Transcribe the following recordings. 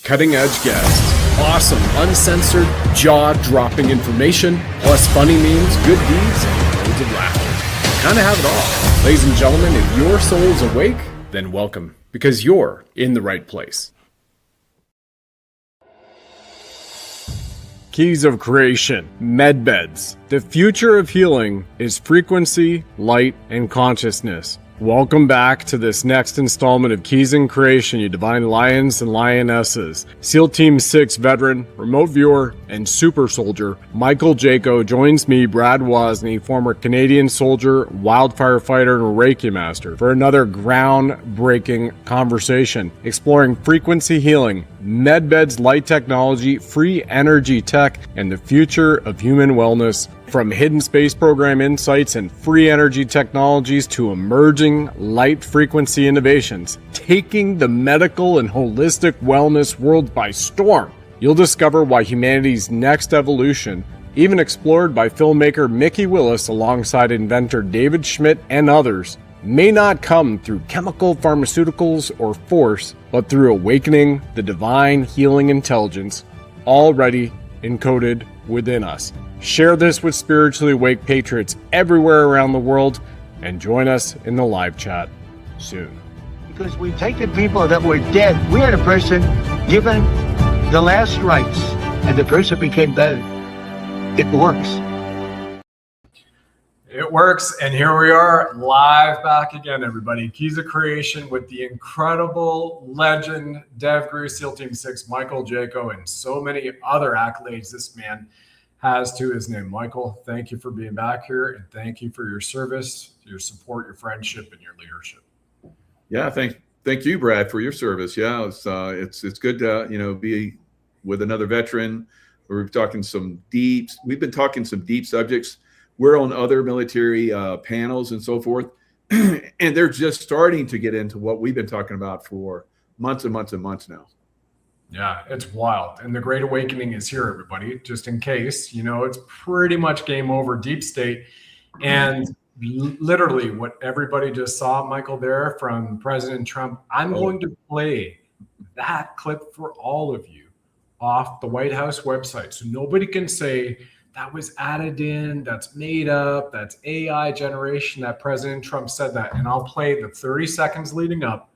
cutting-edge guests, awesome, uncensored, jaw-dropping information, plus funny memes, good deeds, and loads of laughter. Kind of have it all. Ladies and gentlemen, if your soul's awake, then welcome, because you're in the right place. Keys of Creation, Medbeds. The future of healing is frequency, light, and consciousness. Welcome back to this next installment of Keys in Creation, you divine lions and lionesses. SEAL Team 6 veteran, remote viewer, and super soldier, Michael Jaco joins me, Brad Wozny, former Canadian soldier, wildfire fighter, and Reiki Master, for another groundbreaking conversation exploring frequency healing, medbeds, light technology, free energy tech, and the future of human wellness. From hidden space program insights and free energy technologies to emerging light frequency innovations, taking the medical and holistic wellness world by storm, you'll discover why humanity's next evolution, even explored by filmmaker Mickey Willis alongside inventor David Schmidt and others, may not come through chemical, pharmaceuticals, or force, but through awakening the divine healing intelligence already encoded within us. Share this with spiritually awake patriots everywhere around the world and join us in the live chat soon. Because we've taken people that were dead. We had a person given the last rites and the person became better. It works. It works, and here we are live back again, everybody. Keys of Creation with the incredible legend, Dev Guru, SEAL Team 6, Michael Jaco, and so many other accolades this man has to his name. Michael, thank you for being back here, and thank you for your service, your support, your friendship, and your leadership. Yeah, thank you, Brad, for your service. Yeah, it's good to be with another veteran. We've been talking some deep subjects. We're on other military panels and so forth, and they're just starting to get into what we've been talking about for months and months and months now. Yeah, it's wild. And the Great Awakening is here, everybody, just in case. It's pretty much game over, deep state. And literally what everybody just saw, Michael, there from President Trump, I'm going to play that clip for all of you off the White House website. So nobody can say that was added in, that's made up, that's AI generation, that President Trump said that. And I'll play the 30 seconds leading up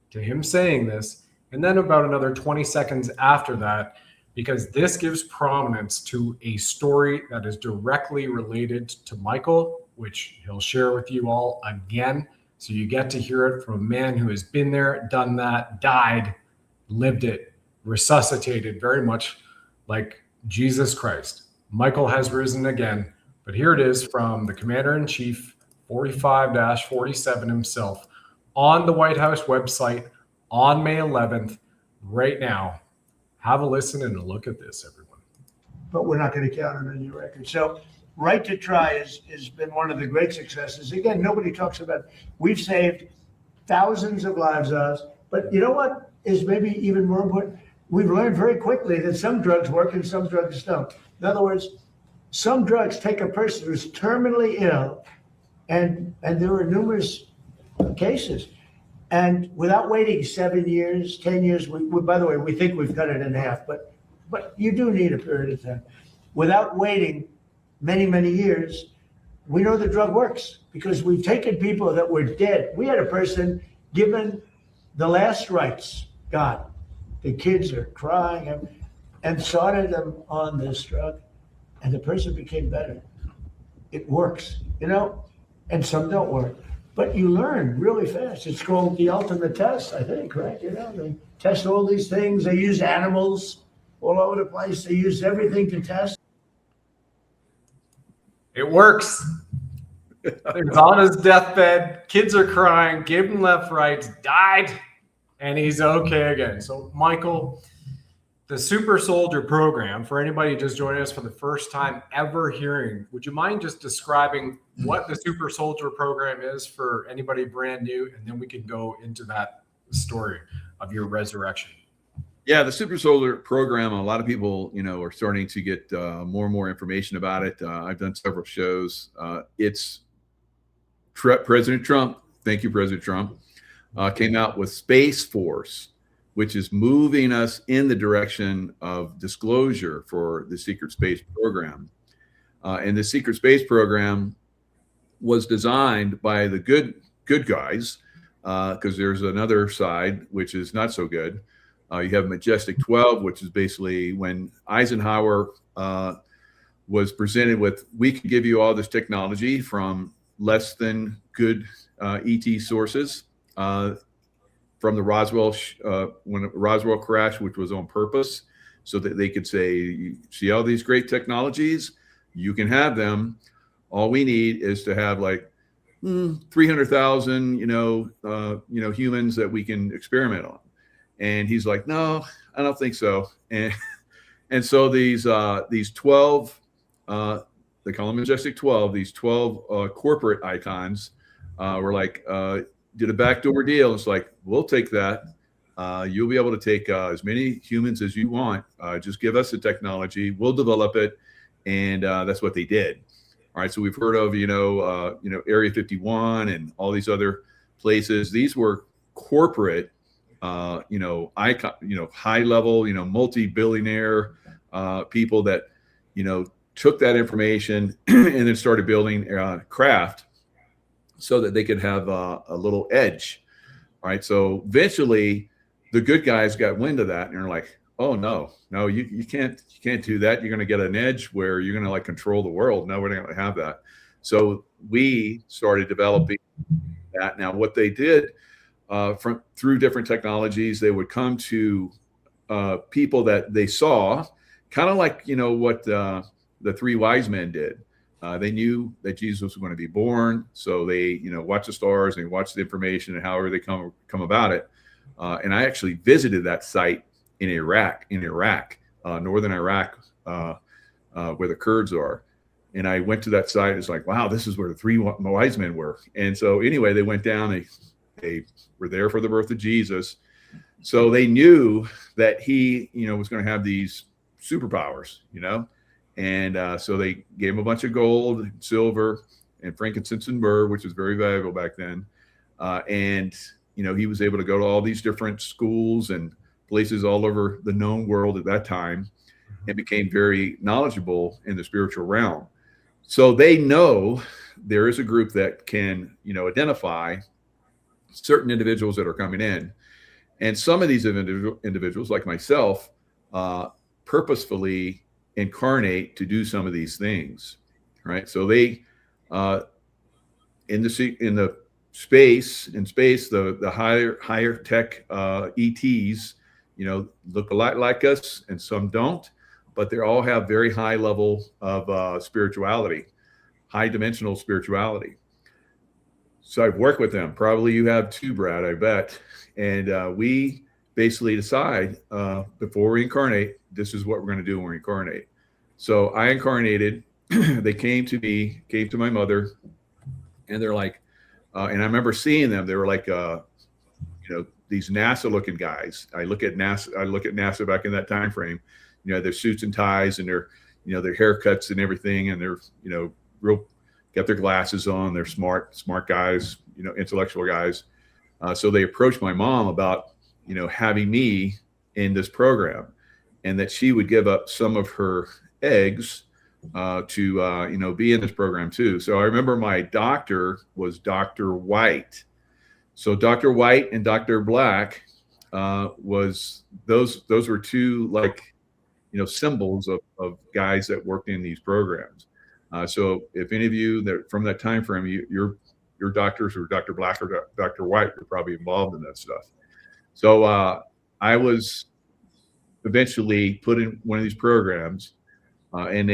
to him saying this, and then about another 20 seconds after that, because this gives prominence to a story that is directly related to Michael, which he'll share with you all again. So you get to hear it from a man who has been there, done that, died, lived it, resuscitated, very much like Jesus Christ. Michael has risen again, but here it is from the Commander-in-Chief, 45-47 himself, on the White House website, on May 11th, right now. Have a listen and a look at this, everyone. But we're not going to count on any record. So Right to Try has been one of the great successes. Again, nobody talks about it. We've saved thousands of lives. But you know what is maybe even more important? We've learned very quickly that some drugs work and some drugs don't. In other words, some drugs take a person who's terminally ill, and there are numerous cases. And without waiting 7 years, 10 years, by the way, we think we've cut it in half, but you do need a period of time. Without waiting many, many years, we know the drug works because we've taken people that were dead. We had a person given the last rites, God, the kids are crying, and started them on this drug, and the person became better. It works, and some don't work. But you learn really fast. It's called the ultimate test, I think, right? They test all these things. They use animals all over the place. They use everything to test. It works. He's on his deathbed. Kids are crying. Gave him left, rights. Died. And he's okay again. So, Michael, the Super Soldier program, for anybody just joining us for the first time ever hearing, would you mind just describing what the Super Soldier program is for anybody brand new? And then we can go into that story of your resurrection. Yeah, the Super Soldier program, a lot of people, are starting to get more and more information about it. I've done several shows. It's President Trump. Thank you, President Trump. Came out with Space Force. which is moving us in the direction of disclosure for the secret space program. And the secret space program was designed by the good guys, because there's another side which is not so good. You have Majestic 12, which is basically when Eisenhower was presented with, we can give you all this technology from less than good ET sources, from the Roswell, when Roswell crashed, which was on purpose, so that they could say, you see all these great technologies, you can have them. All we need is to have like 300,000, humans that we can experiment on. And he's like, no, I don't think so. And so these 12, they call them Majestic 12, these 12 corporate icons were like, did a backdoor deal. It's like, we'll take that. You'll be able to take as many humans as you want. Just give us the technology. We'll develop it. And that's what they did. All right. So we've heard of, Area 51 and all these other places. These were corporate, icon, high level, multi-billionaire people that, took that information and then started building craft so that they could have a little edge. All right. So eventually the good guys got wind of that and they're like, oh no, you can't do that. You're going to get an edge where you're going to like control the world. No, we're not going to have that. So we started developing that. Now what they did through different technologies, they would come to people that they saw, kind of like, what the three wise men did. They knew that Jesus was going to be born. So they, watch the stars and watch the information and however they come about it. And I actually visited that site in Iraq, northern Iraq, where the Kurds are. And I went to that site. It's like, wow, this is where the three wise men were. And so anyway, they went down, they were there for the birth of Jesus. So they knew that he, was going to have these superpowers, And so they gave him a bunch of gold, silver, and frankincense and myrrh, which was very valuable back then. And, he was able to go to all these different schools and places all over the known world at that time and became very knowledgeable in the spiritual realm. So they know there is a group that can, identify certain individuals that are coming in. And some of these individuals, like myself, purposefully incarnate to do some of these things, right? So they, in the space, the higher tech ETs, look a lot like us, and some don't, but they all have very high level of spirituality, high dimensional spirituality. So I've worked with them. Probably you have too, Brad, I bet. And we basically decide before we incarnate, this is what we're going to do when we incarnate. So I incarnated. They came to me, came to my mother, and they're like, and I remember seeing them. They were like, these NASA-looking guys. I look at NASA back in that time frame. Their suits and ties and their haircuts and everything, and they're real, got their glasses on. They're smart guys, intellectual guys. So they approached my mom about having me in this program, and that she would give up some of her eggs to be in this program too. So I remember my doctor was Dr. White. So Dr. White and Dr. Black those were two symbols of guys that worked in these programs. So if any of you that from that time frame, your doctors or Dr. Black or Dr. White were probably involved in that stuff. So I was eventually put in one of these programs, and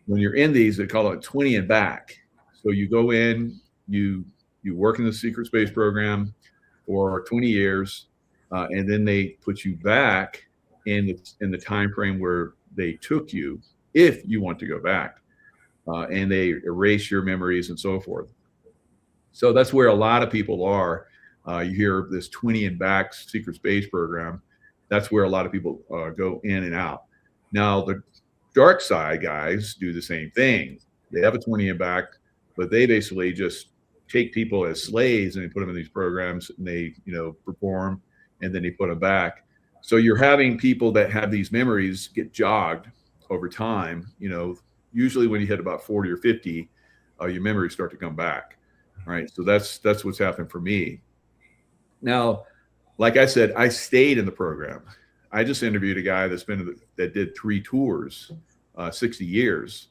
when you're in these, they call it 20 and back. So you go in, you work in the secret space program for 20 years, and then they put you back in the time frame where they took you, if you want to go back, and they erase your memories and so forth. So that's where a lot of people are. You hear this 20 and back secret space program. That's where a lot of people go in and out. Now the dark side guys do the same thing. They have a 20 and back, but they basically just take people as slaves and they put them in these programs, and they perform and then he put them back. So you're having people that have these memories get jogged over time. Usually when you hit about 40 or 50, your memories start to come back, right? So that's what's happened for me. Now, like I said, I stayed in the program. I just interviewed a guy that did 3 tours, 60 years,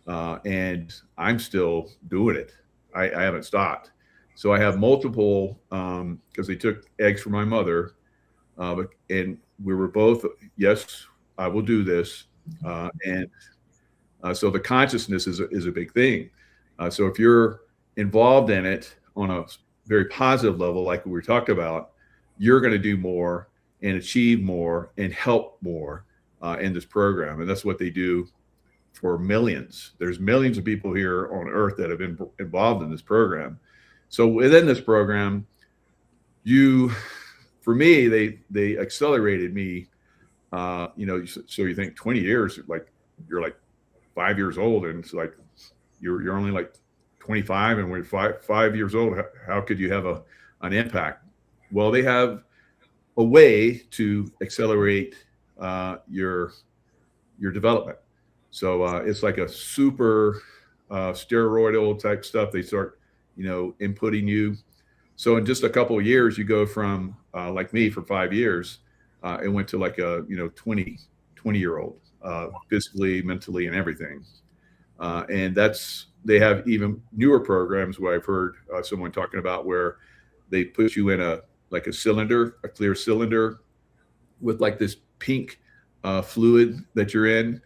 and I'm still doing it. I haven't stopped. So I have multiple, because they took eggs from my mother, and we were both, yes, I will do this. So the consciousness is a big thing. So if you're involved in it on a very positive level, like we talked about, you're going to do more and achieve more and help more in this program. And that's what they do for millions. There's millions of people here on Earth that have been involved in this program. So within this program, for me, they accelerated me. So you think 20 years, like you're like 5 years old, and it's like you're only like 25, and when you're 5 years old, how could you have an impact? Well, they have a way to accelerate your development. So it's like a super steroidal type stuff. They start, inputting you. So in just a couple of years, you go from like me for 5 years, it went to like a 20-year-old, physically, mentally, and everything. And they have even newer programs where I've heard someone talking about where they put you in a clear cylinder with like this pink fluid that you're in.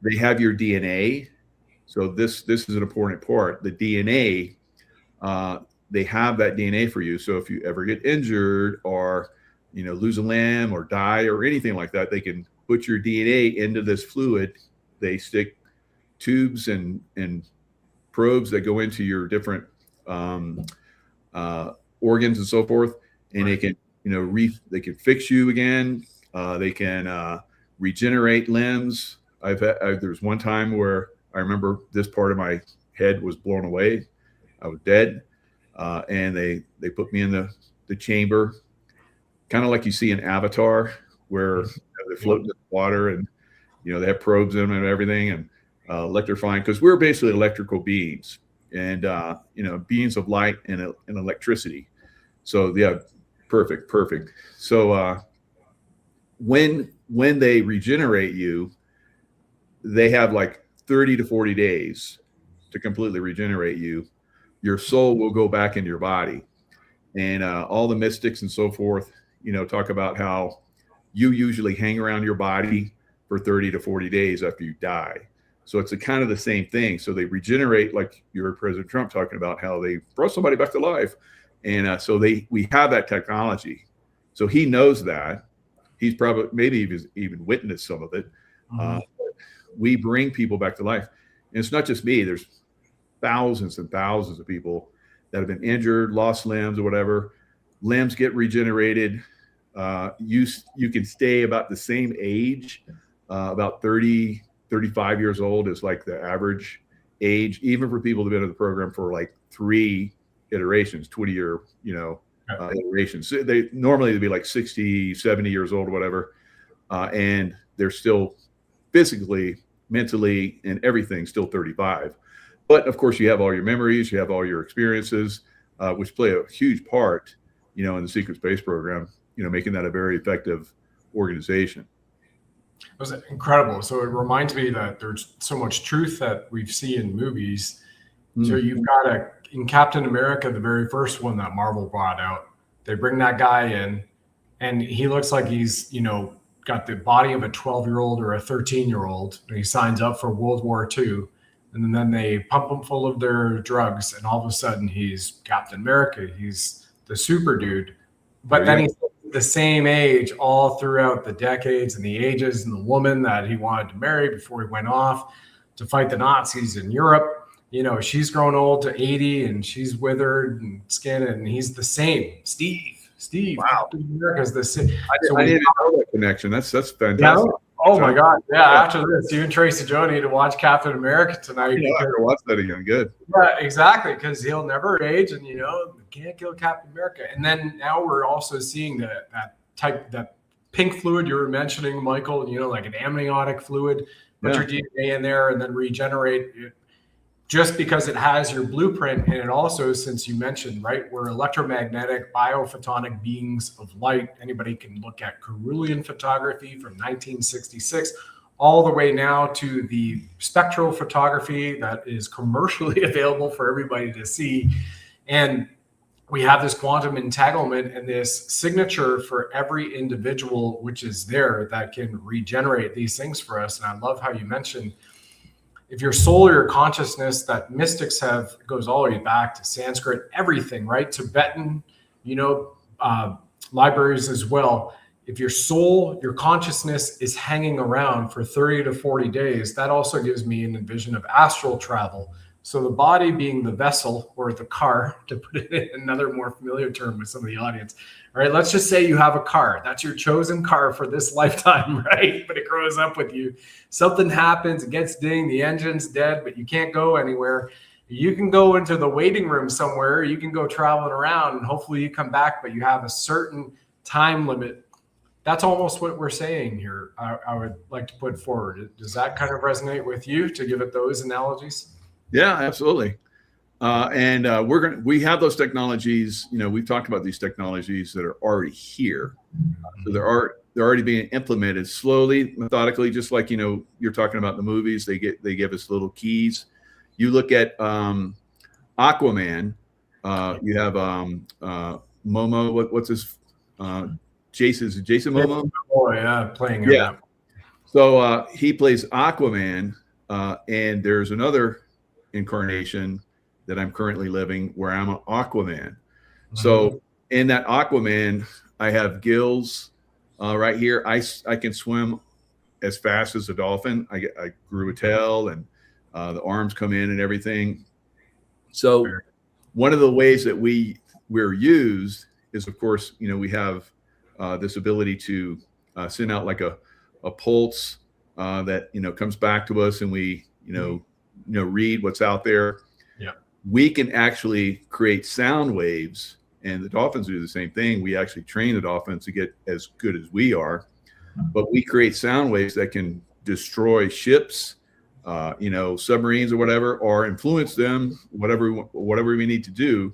They have your DNA. So this is an important part. The DNA, they have that DNA for you. So if you ever get injured or, lose a limb or die or anything like that, they can put your DNA into this fluid. They stick tubes and probes that go into your different organs and so forth, and they can they can fix you again. They can regenerate limbs. There's one time where I remember this part of my head was blown away. I was dead, and they put me in the chamber, kind of like you see in Avatar, where they float in the water, and they have probes in them and everything, and electrifying, because we're basically electrical beings, and beings of light and electricity. So yeah, perfect. So when they regenerate you, they have like 30 to 40 days to completely regenerate you. Your soul will go back into your body, and all the mystics and so forth, talk about how you usually hang around your body for 30 to 40 days after you die. So it's kind of the same thing. So they regenerate, like you heard President Trump talking about how they brought somebody back to life. And so we have that technology. So he knows that. He's probably maybe even witnessed some of it. We bring people back to life. And it's not just me. There's thousands and thousands of people that have been injured, lost limbs or whatever. Limbs get regenerated. You can stay about the same age, about 30, 35 years old is like the average age, even for people who've been in the program for like 3 iterations, 20-year, iterations. So they'd be like 60, 70 years old or whatever. And they're still physically, mentally, and everything still 35. But of course, you have all your memories, you have all your experiences, which play a huge part, in the secret space program, making that a very effective organization. It was incredible. So it reminds me that there's so much truth that we've seen in movies. So you've got in Captain America, the very first one that Marvel brought out, they bring that guy in and he looks like he's, got the body of a 12-year-old or a 13-year-old. And he signs up for World War II. And then they pump him full of their drugs. And all of a sudden he's Captain America. He's the super dude. But then he's the same age all throughout the decades and the ages, and the woman that he wanted to marry before he went off to fight the Nazis in Europe. She's grown old to 80 and she's withered and skin, and he's the same. Steve. Wow. Captain America's the same. I didn't know that connection. That's fantastic. Yeah. Oh my God. Yeah. After this, you and Tracy Joe need to watch Captain America tonight. I gotta watch that again. Good. Yeah, exactly. Because he'll never age, and you can't kill Captain America. And then now we're also seeing that type, that pink fluid you were mentioning, Michael, like an amniotic fluid, put your DNA in there and then regenerate it, just because it has your blueprint. And it also, since you mentioned, right, we're electromagnetic biophotonic beings of light. Anybody can look at Carolean photography from 1966 all the way now to the spectral photography that is commercially available for everybody to see. And we have this quantum entanglement and this signature for every individual, which is there, that can regenerate these things for us. And I love how you mentioned, if your soul or your consciousness, that mystics have, goes all the way back to Sanskrit, everything, right? Tibetan, libraries as well. If your soul, your consciousness is hanging around for 30 to 40 days, that also gives me an vision of astral travel. So the body being the vessel, or the car, to put it in another more familiar term with some of the audience. All right, let's just say you have a car. That's your chosen car for this lifetime, right? But it grows up with you. Something happens, it gets dinged, the engine's dead, but you can't go anywhere. You can go into the waiting room somewhere. You can go traveling around, and hopefully you come back, but you have a certain time limit. That's almost what we're saying here. I would like to put forward. Does that kind of resonate with you, to give it those analogies? Yeah, absolutely. We have those technologies. We've talked about these technologies that are already here. So they're already being implemented slowly, methodically, just like, you're talking about the movies. They give us little keys. You look at Aquaman. You have Momo. What's his? Jason Momoa? Oh yeah, playing. Yeah. So he plays Aquaman, and there's another incarnation that I'm currently living where I'm an Aquaman. Mm-hmm. So in that Aquaman, I have gills right here. I can swim as fast as a dolphin. I grew a tail, and the arms come in and everything. So one of the ways that we're used is, of course, we have this ability to send out like a pulse that comes back to us, and we read what's out there. Yeah, we can actually create sound waves, and the dolphins do the same thing. We actually train the dolphins to get as good as we are, but we create sound waves that can destroy ships, submarines or whatever, or influence them, whatever we need to do.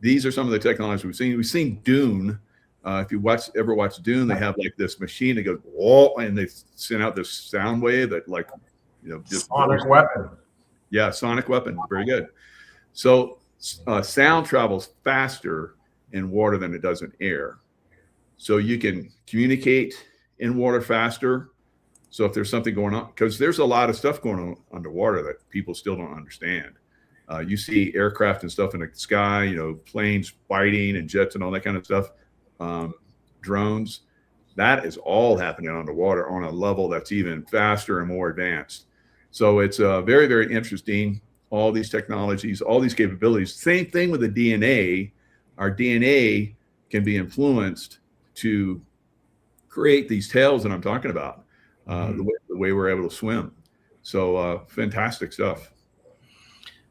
These are some of the technologies we've seen. We've seen Dune. If you ever watch Dune, they have like this machine that goes whoa, and they send out this sound wave that just sonic weapon. Yeah, sonic weapon. Very good. So sound travels faster in water than it does in air. So you can communicate in water faster. So if there's something going on, because there's a lot of stuff going on underwater that people still don't understand. You see aircraft and stuff in the sky, planes fighting and jets and all that kind of stuff. Drones, that is all happening underwater on a level that's even faster and more advanced. So it's very, very interesting. All these technologies, all these capabilities. Same thing with the DNA. Our DNA can be influenced to create these tails that I'm talking about, the way we're able to swim. So fantastic stuff.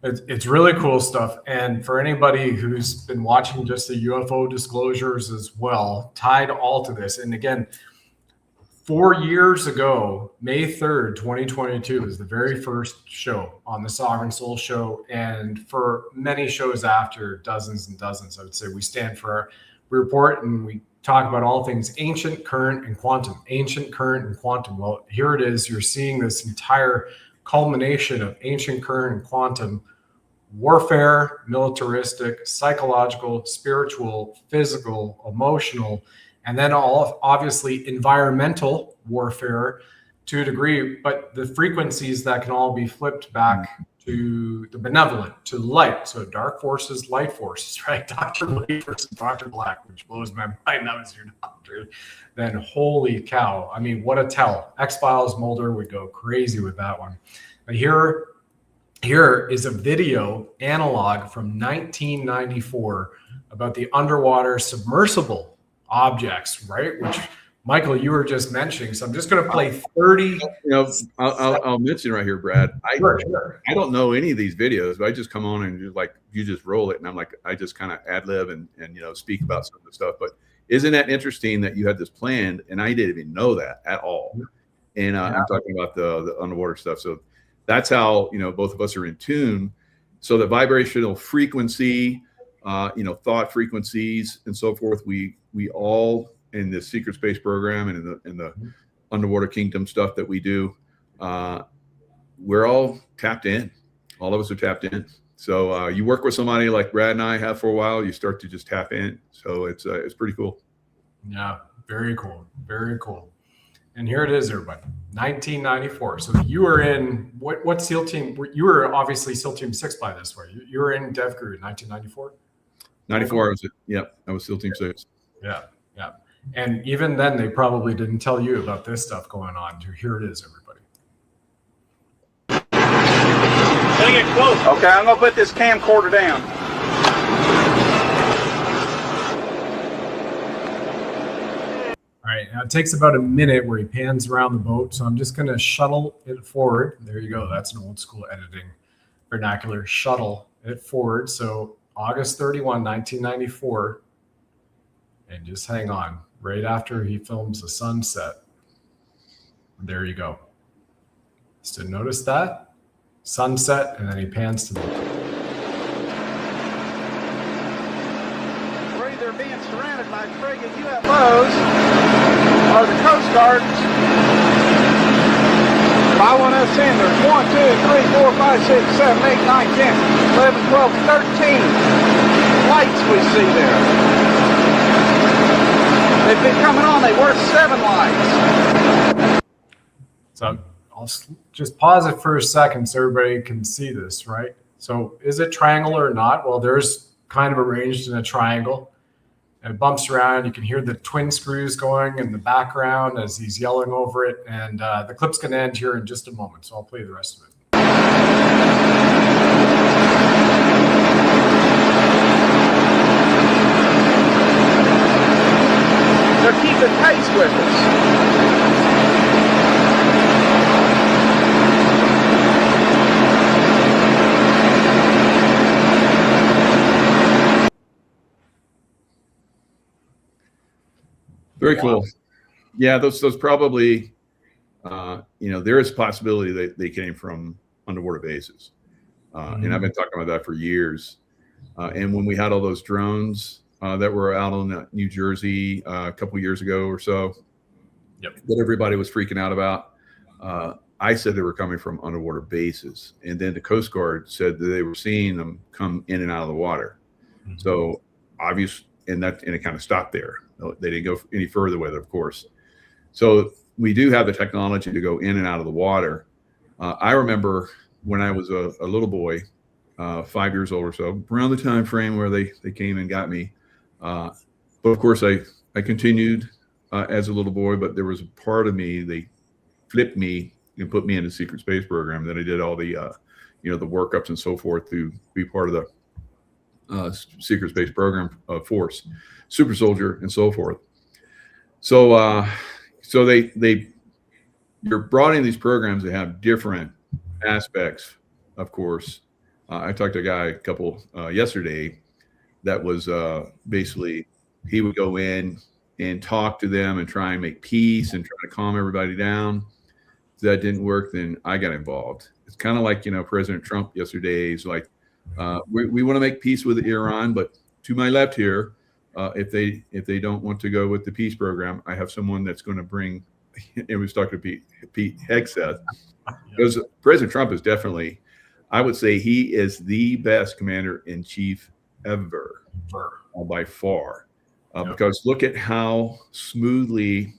It's really cool stuff. And for anybody who's been watching just the UFO disclosures as well, tied all to this. And again, 4 years ago, May 3rd, 2022 was the very first show on the Sovereign Soul Show. And for many shows after, dozens and dozens, I would say, we stand for, we report and we talk about all things ancient, current, and quantum. Ancient, current, and quantum. Well, here it is. You're seeing this entire culmination of ancient, current, and quantum warfare, militaristic, psychological, spiritual, physical, emotional, and then all obviously environmental warfare to a degree, but the frequencies that can all be flipped back to the benevolent, to light. So dark forces, light forces, right? Dr. White versus Dr. Black, which blows my mind. That was your doctor. Then holy cow. I mean, what a tell. X-Files Mulder would go crazy with that one. But here is a video analog from 1994 about the underwater submersible objects, right? Which, Michael, you were just mentioning. So I'm just going to play 30. I'll mention right here, Brad. Sure. I don't know any of these videos, but I just come on and you just roll it, and I'm like, I just kind of ad lib and speak about some of the stuff. But isn't that interesting that you had this planned? And I didn't even know that at all. And I'm talking about the underwater stuff. So that's how, both of us are in tune. So the vibrational frequency, thought frequencies and so forth, we all in the secret space program and in the underwater kingdom stuff that we do, we're all tapped in. All of us are tapped in. So you work with somebody like Brad and I have for a while, you start to just tap in. So it's pretty cool. Yeah, very cool. Very cool. And here it is, everybody. 1994. So you were in what SEAL team? You were obviously SEAL Team 6 by this way. You were in DevGru in 1994. 94. I was SEAL Team 6. Yeah. And even then, they probably didn't tell you about this stuff going on. Here it is, everybody. Gonna get close. Okay, I'm gonna put this camcorder down. All right, now it takes about a minute where he pans around the boat, so I'm just gonna shuttle it forward. There you go. That's an old school editing vernacular. Shuttle it forward. So August 31, 1994, and just hang on. Right after he films the sunset. There you go. So notice that. Sunset, and then he pans to the We're either being surrounded by friggin' UFOs or the Coast Guard. If I want us in, there's 1, 2, 3, 4, 5, 6, 7, 8, 9, 10, 11, 12, 13 lights we see there. They've been coming on, they were 7 lights. So I'll just pause it for a second so everybody can see this, right? So is it triangle or not? Well, there's kind of arranged in a triangle. And it bumps around. You can hear the twin screws going in the background as he's yelling over it. And the clip's going to end here in just a moment, so I'll play the rest of it. They're keeping pace with us. Very cool. Yeah, those probably, there is a possibility that they came from underwater bases. And I've been talking about that for years. And when we had all those drones that were out on New Jersey a couple years ago or so, that everybody was freaking out about, I said they were coming from underwater bases. And then the Coast Guard said that they were seeing them come in and out of the water. So obvious, and it kind of stopped there. They didn't go any further with it, of course. So we do have the technology to go in and out of the water. I remember when I was a little boy, 5 years old or so, around the time frame where they came and got me. But of course, I continued as a little boy, but there was a part of me, they flipped me and put me in the secret space program. Then I did all the, the workups and so forth to be part of the secret space program force, super soldier and so forth. So you're brought in these programs that have different aspects, of course. I talked to a guy a couple yesterday that was basically, he would go in and talk to them and try and make peace and try to calm everybody down. If that didn't work, then I got involved. It's kind of like, President Trump yesterday is like, we want to make peace with Iran, but to my left here, if they don't want to go with the peace program, I have someone that's going to bring. It was talking to Pete Hegseth, because President Trump is definitely, I would say, he is the best commander in chief ever, by far, because look at how smoothly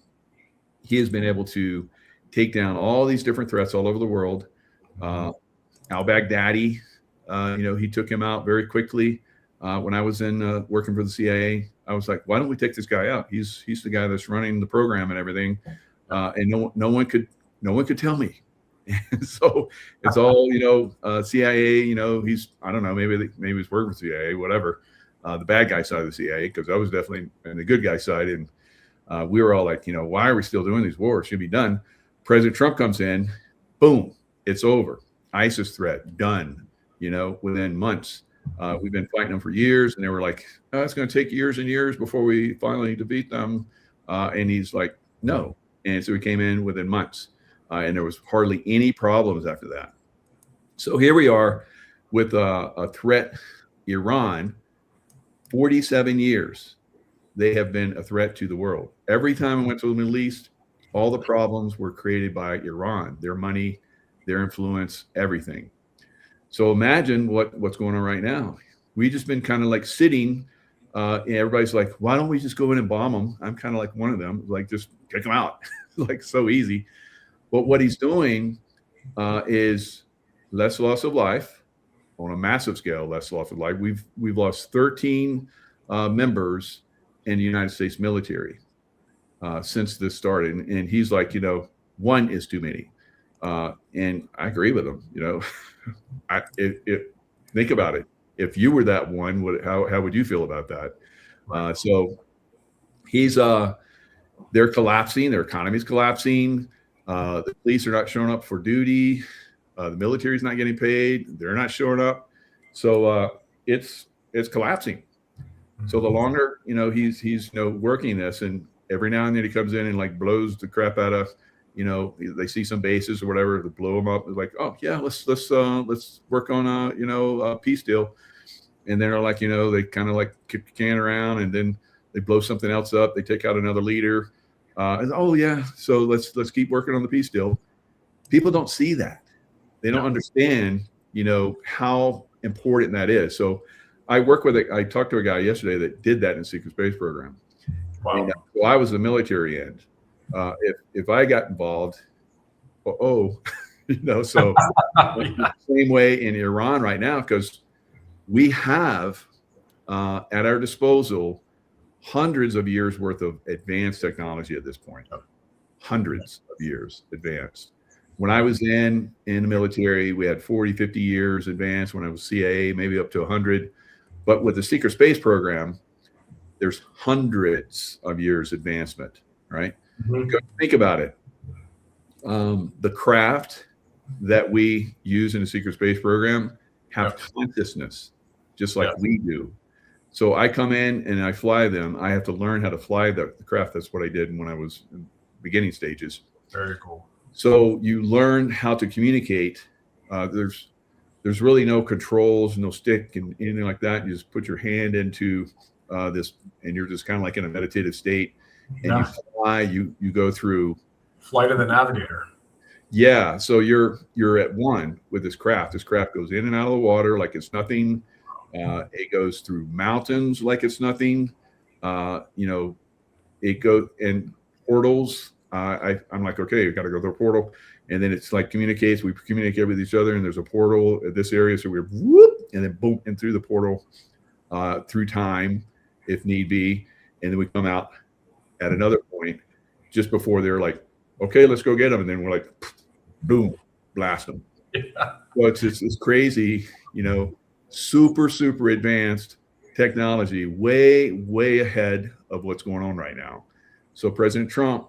he has been able to take down all these different threats all over the world. Al-Baghdadi. He took him out very quickly. When I was in working for the CIA, I was like, why don't we take this guy out? He's the guy that's running the program and everything. And no one could tell me. So it's all, CIA, he's, I don't know, maybe he's working for CIA, whatever, the bad guy side of the CIA, because I was definitely on the good guy side. And we were all like, why are we still doing these wars? Should be done. President Trump comes in, boom, it's over. ISIS threat done. Within months. We've been fighting them for years. And they were like, oh, it's going to take years and years before we finally defeat them. And he's like, no. And so we came in within months. And there was hardly any problems after that. So here we are with a threat, Iran, 47 years. They have been a threat to the world. Every time I went to the Middle East, all the problems were created by Iran, their money, their influence, everything. So imagine what's going on right now. We just been kind of like sitting, and everybody's like, why don't we just go in and bomb them? I'm kind of like one of them, like just kick them out. Like so easy. But what he's doing is less loss of life on a massive scale, less loss of life. We've lost 13 members in the United States military since this started. And he's like, one is too many. And I agree with him, think about it. If you were that one, how would you feel about that? So he's, they're collapsing, their economy's collapsing. The police are not showing up for duty. The military's not getting paid. They're not showing up. So it's collapsing. So the longer, he's working this, and every now and then he comes in and like blows the crap out of, they see some bases or whatever, to blow them up. It's like, oh yeah, let's work on a peace deal. And they're like, they kind of like kick the can around, and then they blow something else up. They take out another leader. And, oh yeah, so let's keep working on the peace deal. People don't see that. They don't understand, how important that is. So I talked to a guy yesterday that did that in the secret space program. Wow. And, so I was the military end. If I got involved, so the same way in Iran right now, because we have at our disposal hundreds of years worth of advanced technology at this point. Hundreds of years advanced. When I was in the military, we had 40, 50 years advanced. When I was CIA, maybe up to 100. But with the secret space program, there's hundreds of years advancement, right? Mm-hmm. Think about it. The craft that we use in the secret space program have consciousness, just like we do. So I come in and I fly them. I have to learn how to fly the craft. That's what I did when I was in beginning stages. Very cool. So you learn how to communicate. There's really no controls, no stick and anything like that. You just put your hand into this, and you're just kind of like in a meditative state, and you fly. You go through flight of the navigator. Yeah. So you're at one with this craft. This craft goes in and out of the water like it's nothing. It goes through mountains like it's nothing. It goes in portals. I'm like, okay, you got to go through a portal. And then it's like communicates. We communicate with each other, and there's a portal at this area. So we're whoop, and then boom, and through the portal, through time, if need be. And then we come out at another point just before they're like, okay, let's go get them. And then we're like, boom, blast them. Yeah. So it's crazy, super, super advanced technology, way, way ahead of what's going on right now. So President Trump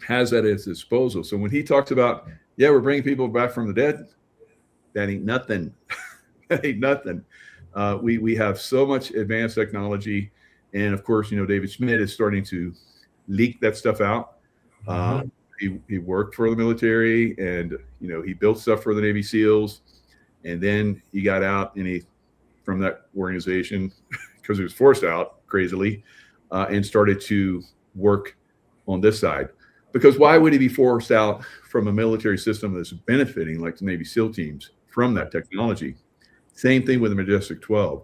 has that at his disposal. So when he talks about, we're bringing people back from the dead, that ain't nothing. That ain't nothing. We have so much advanced technology. And of course, David Schmidt is starting to leak that stuff out. He worked for the military, and, he built stuff for the Navy SEALs. And then he got out from that organization because he was forced out crazily, and started to work on this side. Because why would he be forced out from a military system that's benefiting, like the Navy SEAL teams, from that technology? Same thing with the Majestic 12.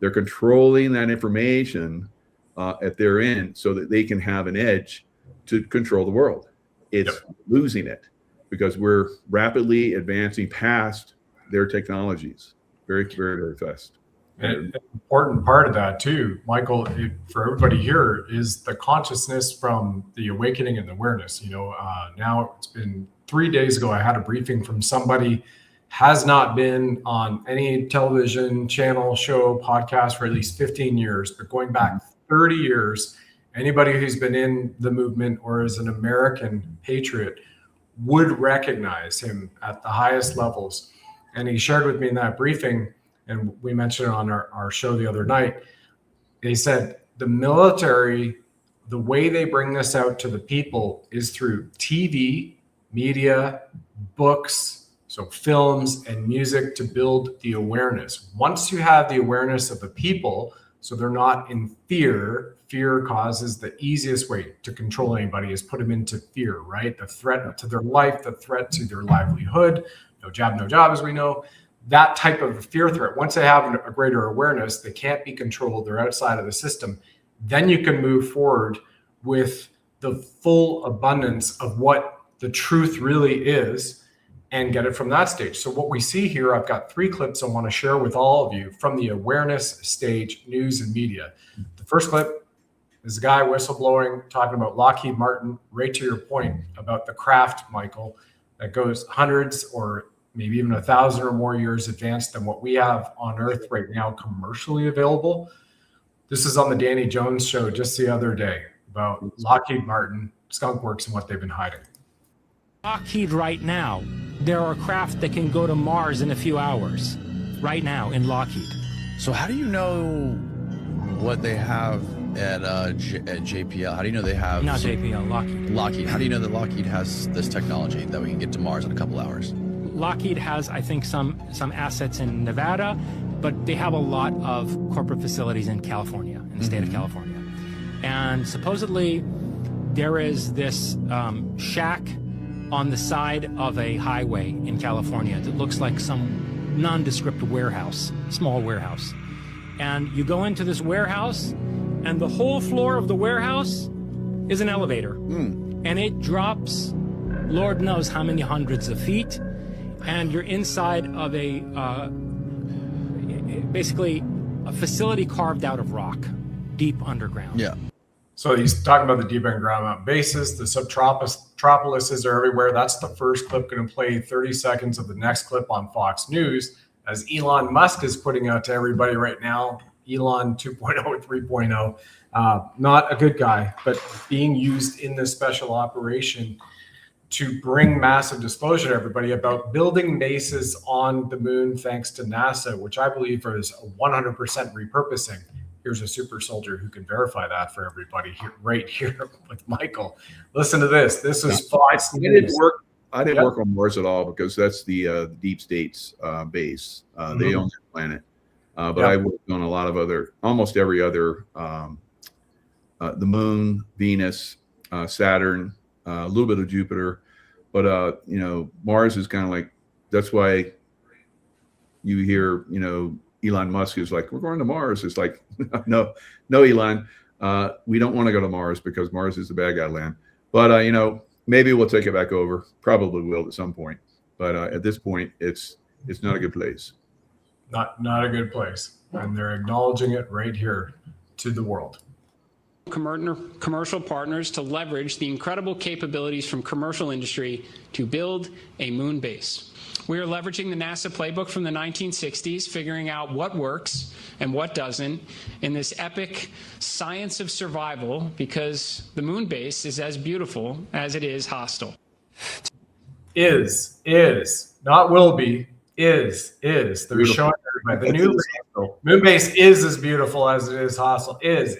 They're controlling that information at their end so that they can have an edge to control the world. It's losing it because we're rapidly advancing past their technologies very, very, very fast. An important part of that too, Michael, for everybody here, is the consciousness from the awakening and the awareness. Now it's been 3 days ago, I had a briefing from somebody, has not been on any television channel, show, podcast for at least 15 years, but going back 30 years, anybody who's been in the movement or is an American patriot would recognize him at the highest levels. And he shared with me in that briefing, and we mentioned it on our show the other night. They said the military, the way they bring this out to the people is through TV, media, books, so films and music to build the awareness. Once you have the awareness of the people, so they're not in fear. Fear causes the easiest way to control anybody is put them into fear, right? The threat to their life, the threat to their livelihood, no job, as we know, that type of fear threat. Once they have a greater awareness, they can't be controlled. They're outside of the system. Then you can move forward with the full abundance of what the truth really is and get it from that stage. So what we see here, I've got 3 clips I want to share with all of you from the awareness stage, news and media. The first clip is a guy whistleblowing, talking about Lockheed Martin, right to your point about the craft, Michael, that goes hundreds or maybe even 1,000 or more years advanced than what we have on Earth right now commercially available. This is on the Danny Jones show just the other day about Lockheed Martin, Skunk Works, and what they've been hiding. Lockheed right now, there are craft that can go to Mars in a few hours, right now in Lockheed. So how do you know what they have at JPL? How do you know they have... Not JPL, Lockheed. Lockheed. How do you know that Lockheed has this technology that we can get to Mars in a couple hours? Lockheed has, I think, some assets in Nevada, but they have a lot of corporate facilities in California, in the state of California. And supposedly there is this shack on the side of a highway in California that looks like some nondescript warehouse, small warehouse. And you go into this warehouse, and the whole floor of the warehouse is an elevator. And it drops, Lord knows how many hundreds of feet, and you're inside of a, basically a facility carved out of rock, deep underground. Yeah. So he's talking about the deep underground bases. The subtropolises are everywhere. That's the first clip. Going to play 30 seconds of the next clip on Fox News as Elon Musk is putting out to everybody right now. Elon 2.0, 3.0. Not a good guy, but being used in this special operation to bring massive disclosure to everybody about building bases on the moon thanks to NASA, which I believe is a 100% repurposing. Here's a super soldier who can verify that for everybody here, right here with Michael. Listen to this. This is Fox News. I didn't work on Mars at all because that's the Deep State's base. They own that planet. But I worked on a lot of almost every other, the moon, Venus, Saturn, a little bit of Jupiter. But, Mars is kind of like, that's why you hear, Elon Musk is like, we're going to Mars. It's like, no, Elon, we don't want to go to Mars because Mars is the bad guy land. But, maybe we'll take it back over. Probably will at some point. But at this point, it's not a good place. Not a good place. And they're acknowledging it right here to the world. Commercial partners to leverage the incredible capabilities from commercial industry to build a moon base. We are leveraging the NASA playbook from the 1960s, figuring out what works and what doesn't in this epic science of survival, because the moon base is as beautiful as it is hostile. Is, not will be, is. They're beautiful. Showing everybody. The new moon base is as beautiful as it is hostile. Is.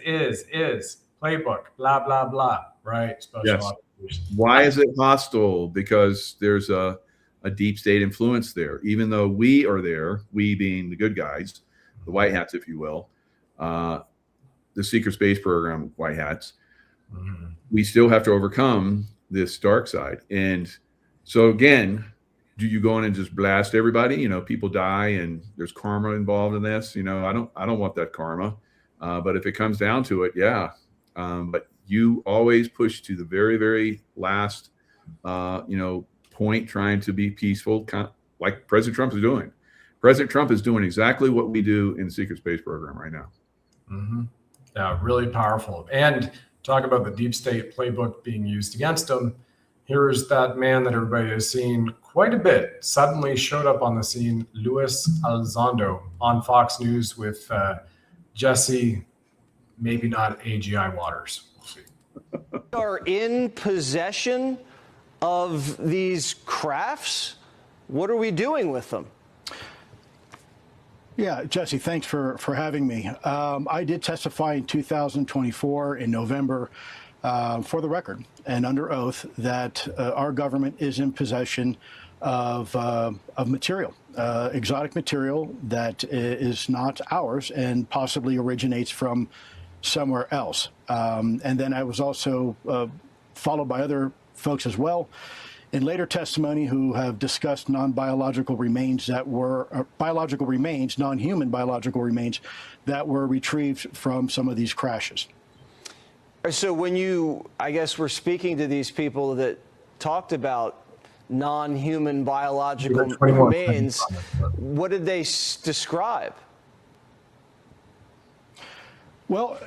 Playbook, blah, blah, blah. Right? Yes. Why is it hostile? Because there's a deep state influence there. Even though we are there, we being the good guys, the white hats, if you will, the secret space program, white hats, we still have to overcome this dark side. And so again, do you go in and just blast everybody? People die and there's karma involved in this. I don't want that karma. But if it comes down to it, yeah. But you always push to the very, very last, point, trying to be peaceful, kind of like President Trump is doing. President Trump is doing exactly what we do in the secret space program right now. Yeah, really powerful. And talk about the deep state playbook being used against him. Here's that man that everybody has seen quite a bit. Suddenly showed up on the scene, Luis Elizondo on Fox News with Jesse, maybe not AGI Waters. We'll see. Are in possession of these crafts? What are we doing with them? Yeah, Jesse, thanks for having me. I did testify in 2024 in November, for the record and under oath, that our government is in possession of material, exotic material that is not ours and possibly originates from somewhere else. And then I was also followed by other folks as well in later testimony who have discussed non-biological remains that were biological remains, non-human biological remains that were retrieved from some of these crashes. So when you, I guess, were speaking to these people that talked about non-human biological remains, what did they describe? Well,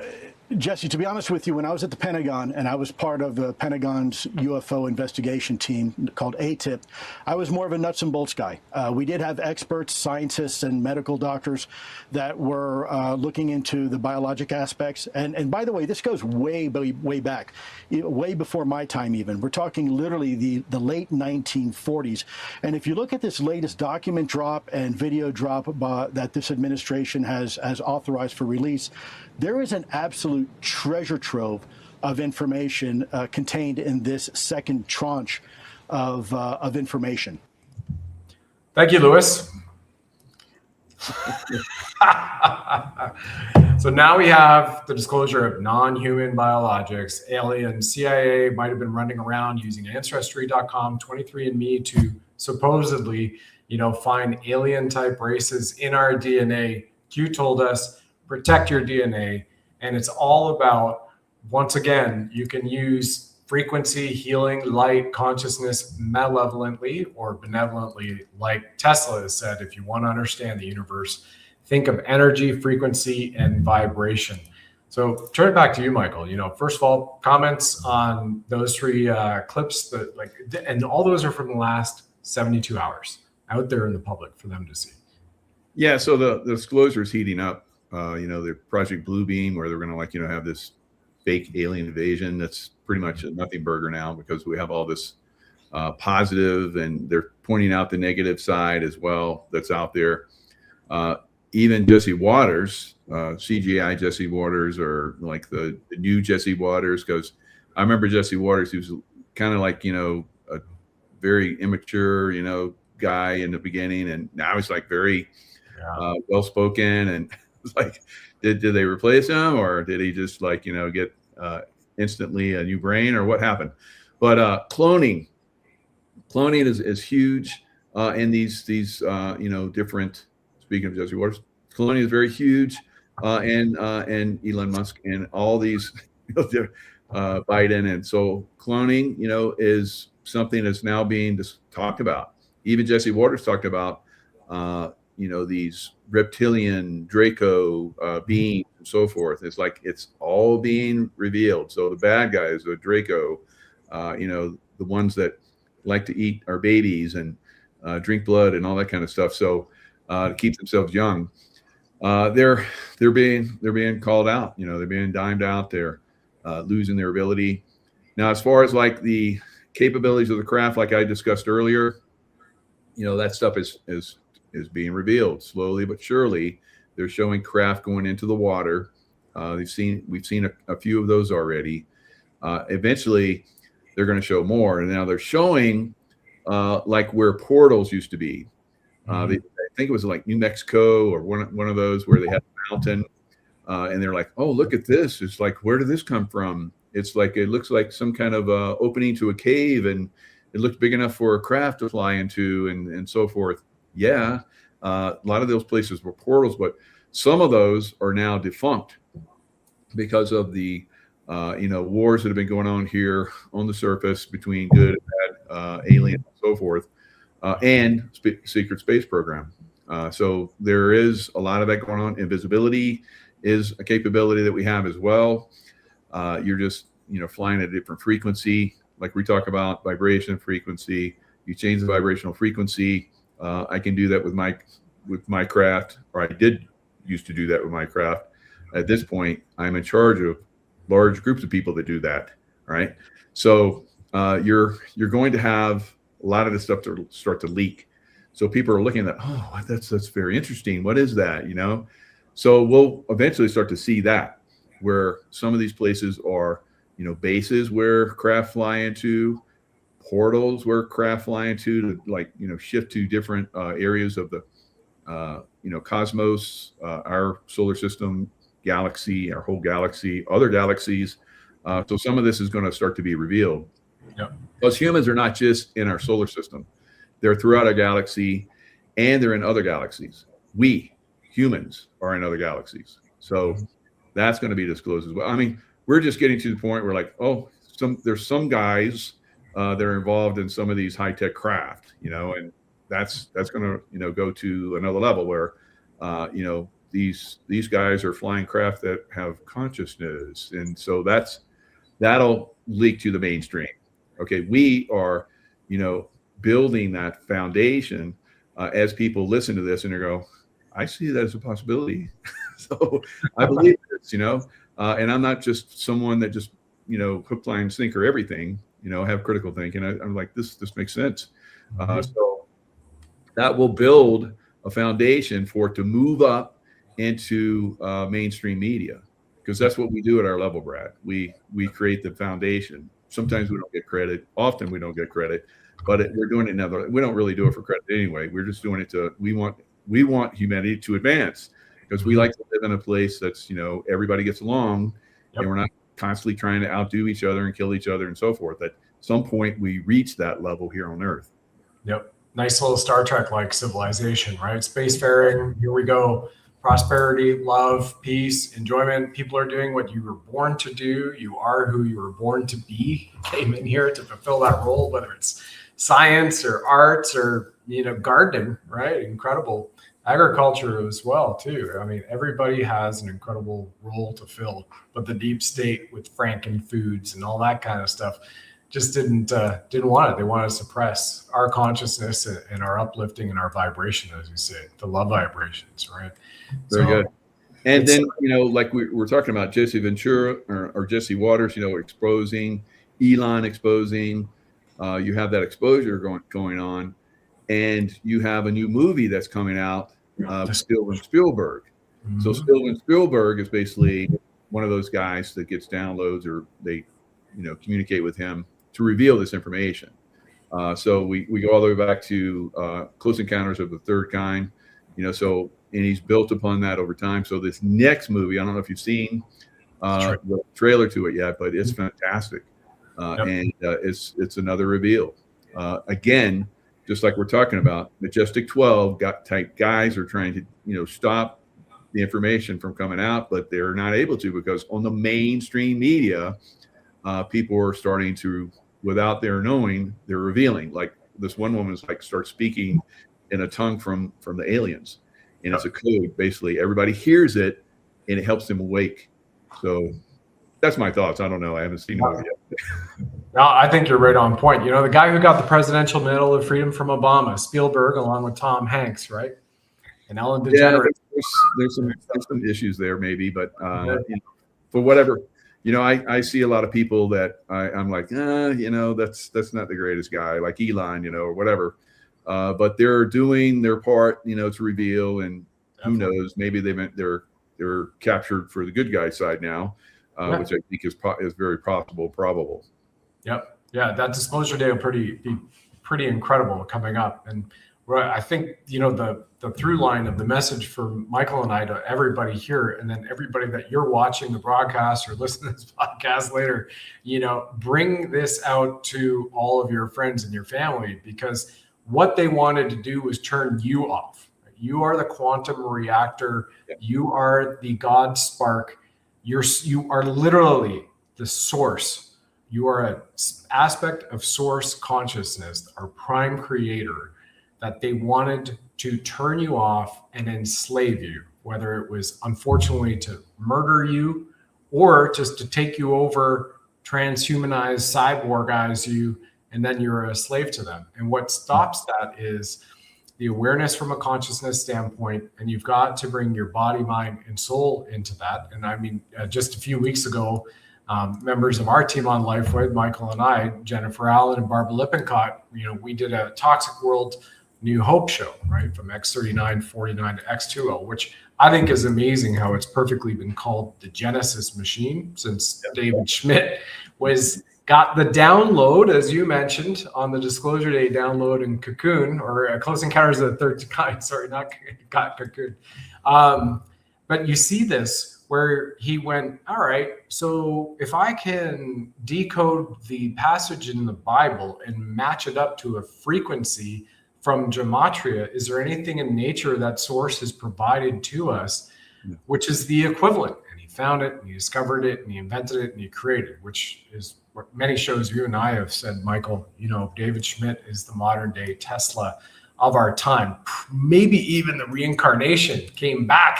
Jesse, to be honest with you, when I was at the Pentagon and I was part of the Pentagon's UFO investigation team called ATIP, I was more of a nuts and bolts guy. We did have experts, scientists, and medical doctors that were looking into the biologic aspects. And by the way, this goes way back, way before my time even. We're talking literally the late 1940s. And if you look at this latest document drop and video drop that this administration has authorized for release, there is an absolute treasure trove of information contained in this second tranche of information. Thank you, Lewis. So now we have the disclosure of non-human biologics. Alien CIA might have been running around using Ancestry.com, 23andMe to supposedly, find alien-type races in our DNA. You told us, protect your DNA. And it's all about, once again, you can use frequency, healing, light, consciousness malevolently or benevolently, like Tesla has said. If you want to understand the universe, think of energy, frequency, and vibration. So turn it back to you, Michael. First of all, comments on those three clips and all those are from the last 72 hours out there in the public for them to see. Yeah, so the disclosure is heating up. The Project Bluebeam, where they're going to have this fake alien invasion. That's pretty much a nothing burger now because we have all this positive, and they're pointing out the negative side as well that's out there. Even Jesse Waters, CGI Jesse Waters, or like the new Jesse Waters, because I remember Jesse Waters, he was kind of like, a very immature, guy in the beginning, and now he's like very well-spoken, and it's like, did they replace him, or did he just get instantly a new brain, or what happened? But cloning is huge, and these different. Speaking of Jesse Waters, cloning is very huge, and Elon Musk and all these Biden, and so cloning, is something that's now being talked about. Even Jesse Waters talked about, these reptilian Draco beings and so forth. It's like it's all being revealed. So the bad guys, the Draco, the ones that like to eat our babies and drink blood and all that kind of stuff. So to keep themselves young, they're being called out. They're being dimed out. They're losing their ability. Now, as far as like the capabilities of the craft, like I discussed earlier, that stuff is being revealed slowly but surely. They're showing craft going into the water. We've seen a few of those already. Eventually, they're going to show more. And now they're showing like where portals used to be. I think it was like New Mexico or one of those where they had a mountain, and they're like, oh, look at this. It's like, where did this come from? It's like, it looks like some kind of opening to a cave, and it looked big enough for a craft to fly into, and so forth. Yeah, a lot of those places were portals, but some of those are now defunct because of the wars that have been going on here on the surface between good and bad aliens and so forth, and secret space program. So there is a lot of that going on. Invisibility is a capability that we have as well. You're just flying at a different frequency, like we talk about vibration frequency. You change the vibrational frequency. I can do that with my craft, or I did used to do that with my craft. At this point, I'm in charge of large groups of people that do that. Right. So you're going to have a lot of this stuff to start to leak. So people are looking at, oh, that's very interesting. What is that? You know, so we'll eventually start to see that, where some of these places are, you know, bases where craft fly into, portals where craft fly into to, like, you know, shift to different areas of the, you know, cosmos, our solar system, galaxy, our whole galaxy, other galaxies. So some of this is going to start to be revealed. Yep. Because humans are not just in our solar system. They're throughout our galaxy, and they're in other galaxies. We, humans, are in other galaxies. So that's going to be disclosed as well. I mean, we're just getting to the point where, like, oh, there's some guys that are involved in some of these high-tech craft, you know, and that's going to, you know, go to another level where, you know, these guys are flying craft that have consciousness. And so that'll leak to the mainstream. Okay. We are, you know, building that foundation as people listen to this and they go, I see that as a possibility. So I believe this, you know, and I'm not just someone that just, you know, hook, line, sinker, everything, you know, have critical thinking. I'm like, this makes sense. So that will build a foundation for it to move up into mainstream media, because that's what we do at our level, Brad. We create the foundation. Sometimes we don't get credit. Often we don't get credit, but we're doing it now. We don't really do it for credit anyway. We're just doing it we want humanity to advance, because we like to live in a place that's, you know, everybody gets along, and we're not constantly trying to outdo each other and kill each other and so forth. At some point we reach that level here on Earth. Yep. Nice little Star Trek like civilization, right? Spacefaring, here we go. Prosperity, love, peace, enjoyment. People are doing what you were born to do. You are who you were born to be. You came in here to fulfill that role, whether it's science or arts or, you know, gardening, right? Incredible. Agriculture as well, too. I mean, everybody has an incredible role to fill, but the deep state with Franken foods and all that kind of stuff just didn't want it. They want to suppress our consciousness and our uplifting and our vibration, as you say, the love vibrations, right? Very good. And then, you know, like we're talking about Jesse Ventura or Jesse Waters, you know, exposing, Elon exposing, you have that exposure going on, and you have a new movie that's coming out, Steven Spielberg. So Steven Spielberg is basically one of those guys that gets downloads, or they, you know, communicate with him to reveal this information. So we go all the way back to Close Encounters of the Third Kind, you know, so, and he's built upon that over time. So this next movie, I don't know if you've seen the trailer to it yet, but it's fantastic. And it's another reveal. Again, just like we're talking about, Majestic 12 type guys are trying to, you know, stop the information from coming out, but they're not able to, because on the mainstream media, people are starting to, without their knowing, they're revealing. Like this one woman's like starts speaking in a tongue from the aliens, and it's a code. Basically, everybody hears it, and it helps them awake. So that's my thoughts. I don't know. I haven't seen it yet. No, I think you're right on point. You know, the guy who got the Presidential Medal of Freedom from Obama, Spielberg, along with Tom Hanks, right? And Ellen DeGeneres. Yeah, there's some issues there, maybe, but you know, for whatever. You know, I see a lot of people that I'm like, you know, that's not the greatest guy, like Elon, you know, or whatever. But they're doing their part, you know, to reveal, and who knows, maybe they're captured for the good guy side now, which I think is very probable. Yep. Yeah, that disclosure day will be pretty incredible coming up. And I think, you know, the through line of the message for Michael and I to everybody here, and then everybody that you're watching the broadcast or listening to this podcast later, you know, bring this out to all of your friends and your family, because what they wanted to do was turn you off. You are the quantum reactor. You are the God spark. You are literally the source. You are an aspect of source consciousness, our prime creator, that they wanted to turn you off and enslave you, whether it was unfortunately to murder you or just to take you over, transhumanize, cyborgize you, and then you're a slave to them. And what stops that is the awareness from a consciousness standpoint, and you've got to bring your body, mind, and soul into that. And I mean, just a few weeks ago, members of our team on LifeWave, Michael and I, Jennifer Allen and Barbara Lippincott, you know, we did a Toxic World New Hope show, right? From X39, 49 to X20, which I think is amazing how it's perfectly been called the Genesis machine since David Schmidt got the download, as you mentioned, on the Disclosure Day download in Cocoon, or Close Encounters of the Third Kind. Sorry, not Cocoon. But you see this where he went, all right, so if I can decode the passage in the Bible and match it up to a frequency from gematria, is there anything in nature that source has provided to us, which is the equivalent? And he found it, and he discovered it, and he invented it, and he created, which is what many shows you and I have said, Michael, David Schmidt is the modern day Tesla of our time. Maybe even the reincarnation came back,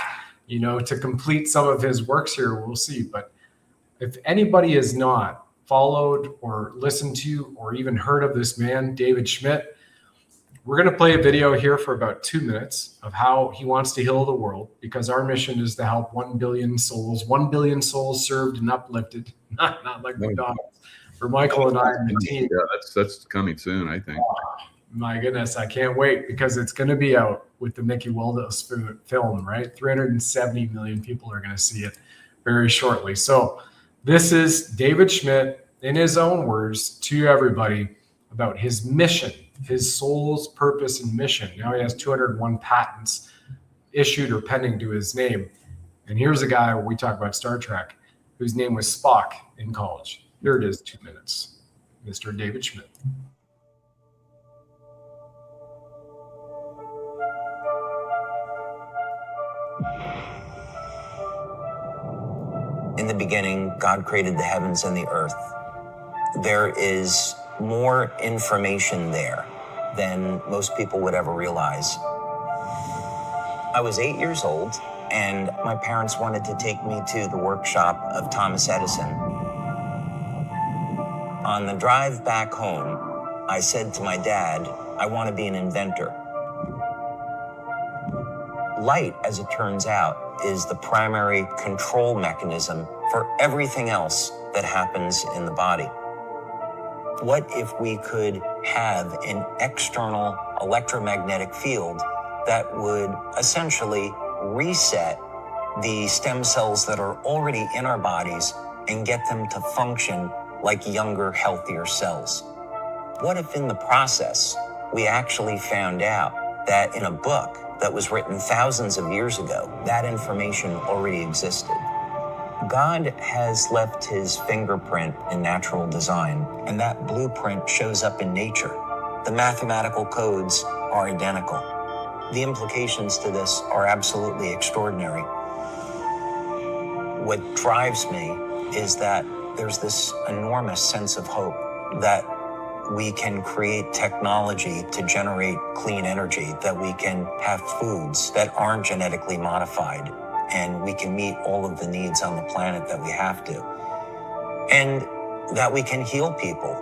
to complete some of his works here. We'll see. But if anybody has not followed or listened to or even heard of this man, David Schmidt, we're going to play a video here for about 2 minutes of how he wants to heal the world, because our mission is to help 1 billion souls served and uplifted, not like McDonald's. For Michael and I and the team. Yeah, that's coming soon, I think. My goodness, I can't wait, because it's going to be out with the Mickey Wildos film, right? 370 million people are going to see it very shortly. So this is David Schmidt, in his own words, to everybody about his mission, his soul's purpose and mission. Now he has 201 patents issued or pending to his name. And here's a guy, we talk about Star Trek, whose name was Spock in college. Here it is, 2 minutes. Mr. David Schmidt. In the beginning, God created the heavens and the earth. There is more information there than most people would ever realize. I was 8 years old, and my parents wanted to take me to the workshop of Thomas Edison. On the drive back home, I said to my dad, I want to be an inventor. Light, as it turns out, is the primary control mechanism for everything else that happens in the body. What if we could have an external electromagnetic field that would essentially reset the stem cells that are already in our bodies and get them to function like younger, healthier cells? What if in the process, we actually found out that in a book that was written thousands of years ago, that information already existed? God has left his fingerprint in natural design, and that blueprint shows up in nature. The mathematical codes are identical. The implications to this are absolutely extraordinary. What drives me is that there's this enormous sense of hope that we can create technology to generate clean energy, that we can have foods that aren't genetically modified, and we can meet all of the needs on the planet that we have to, and that we can heal people.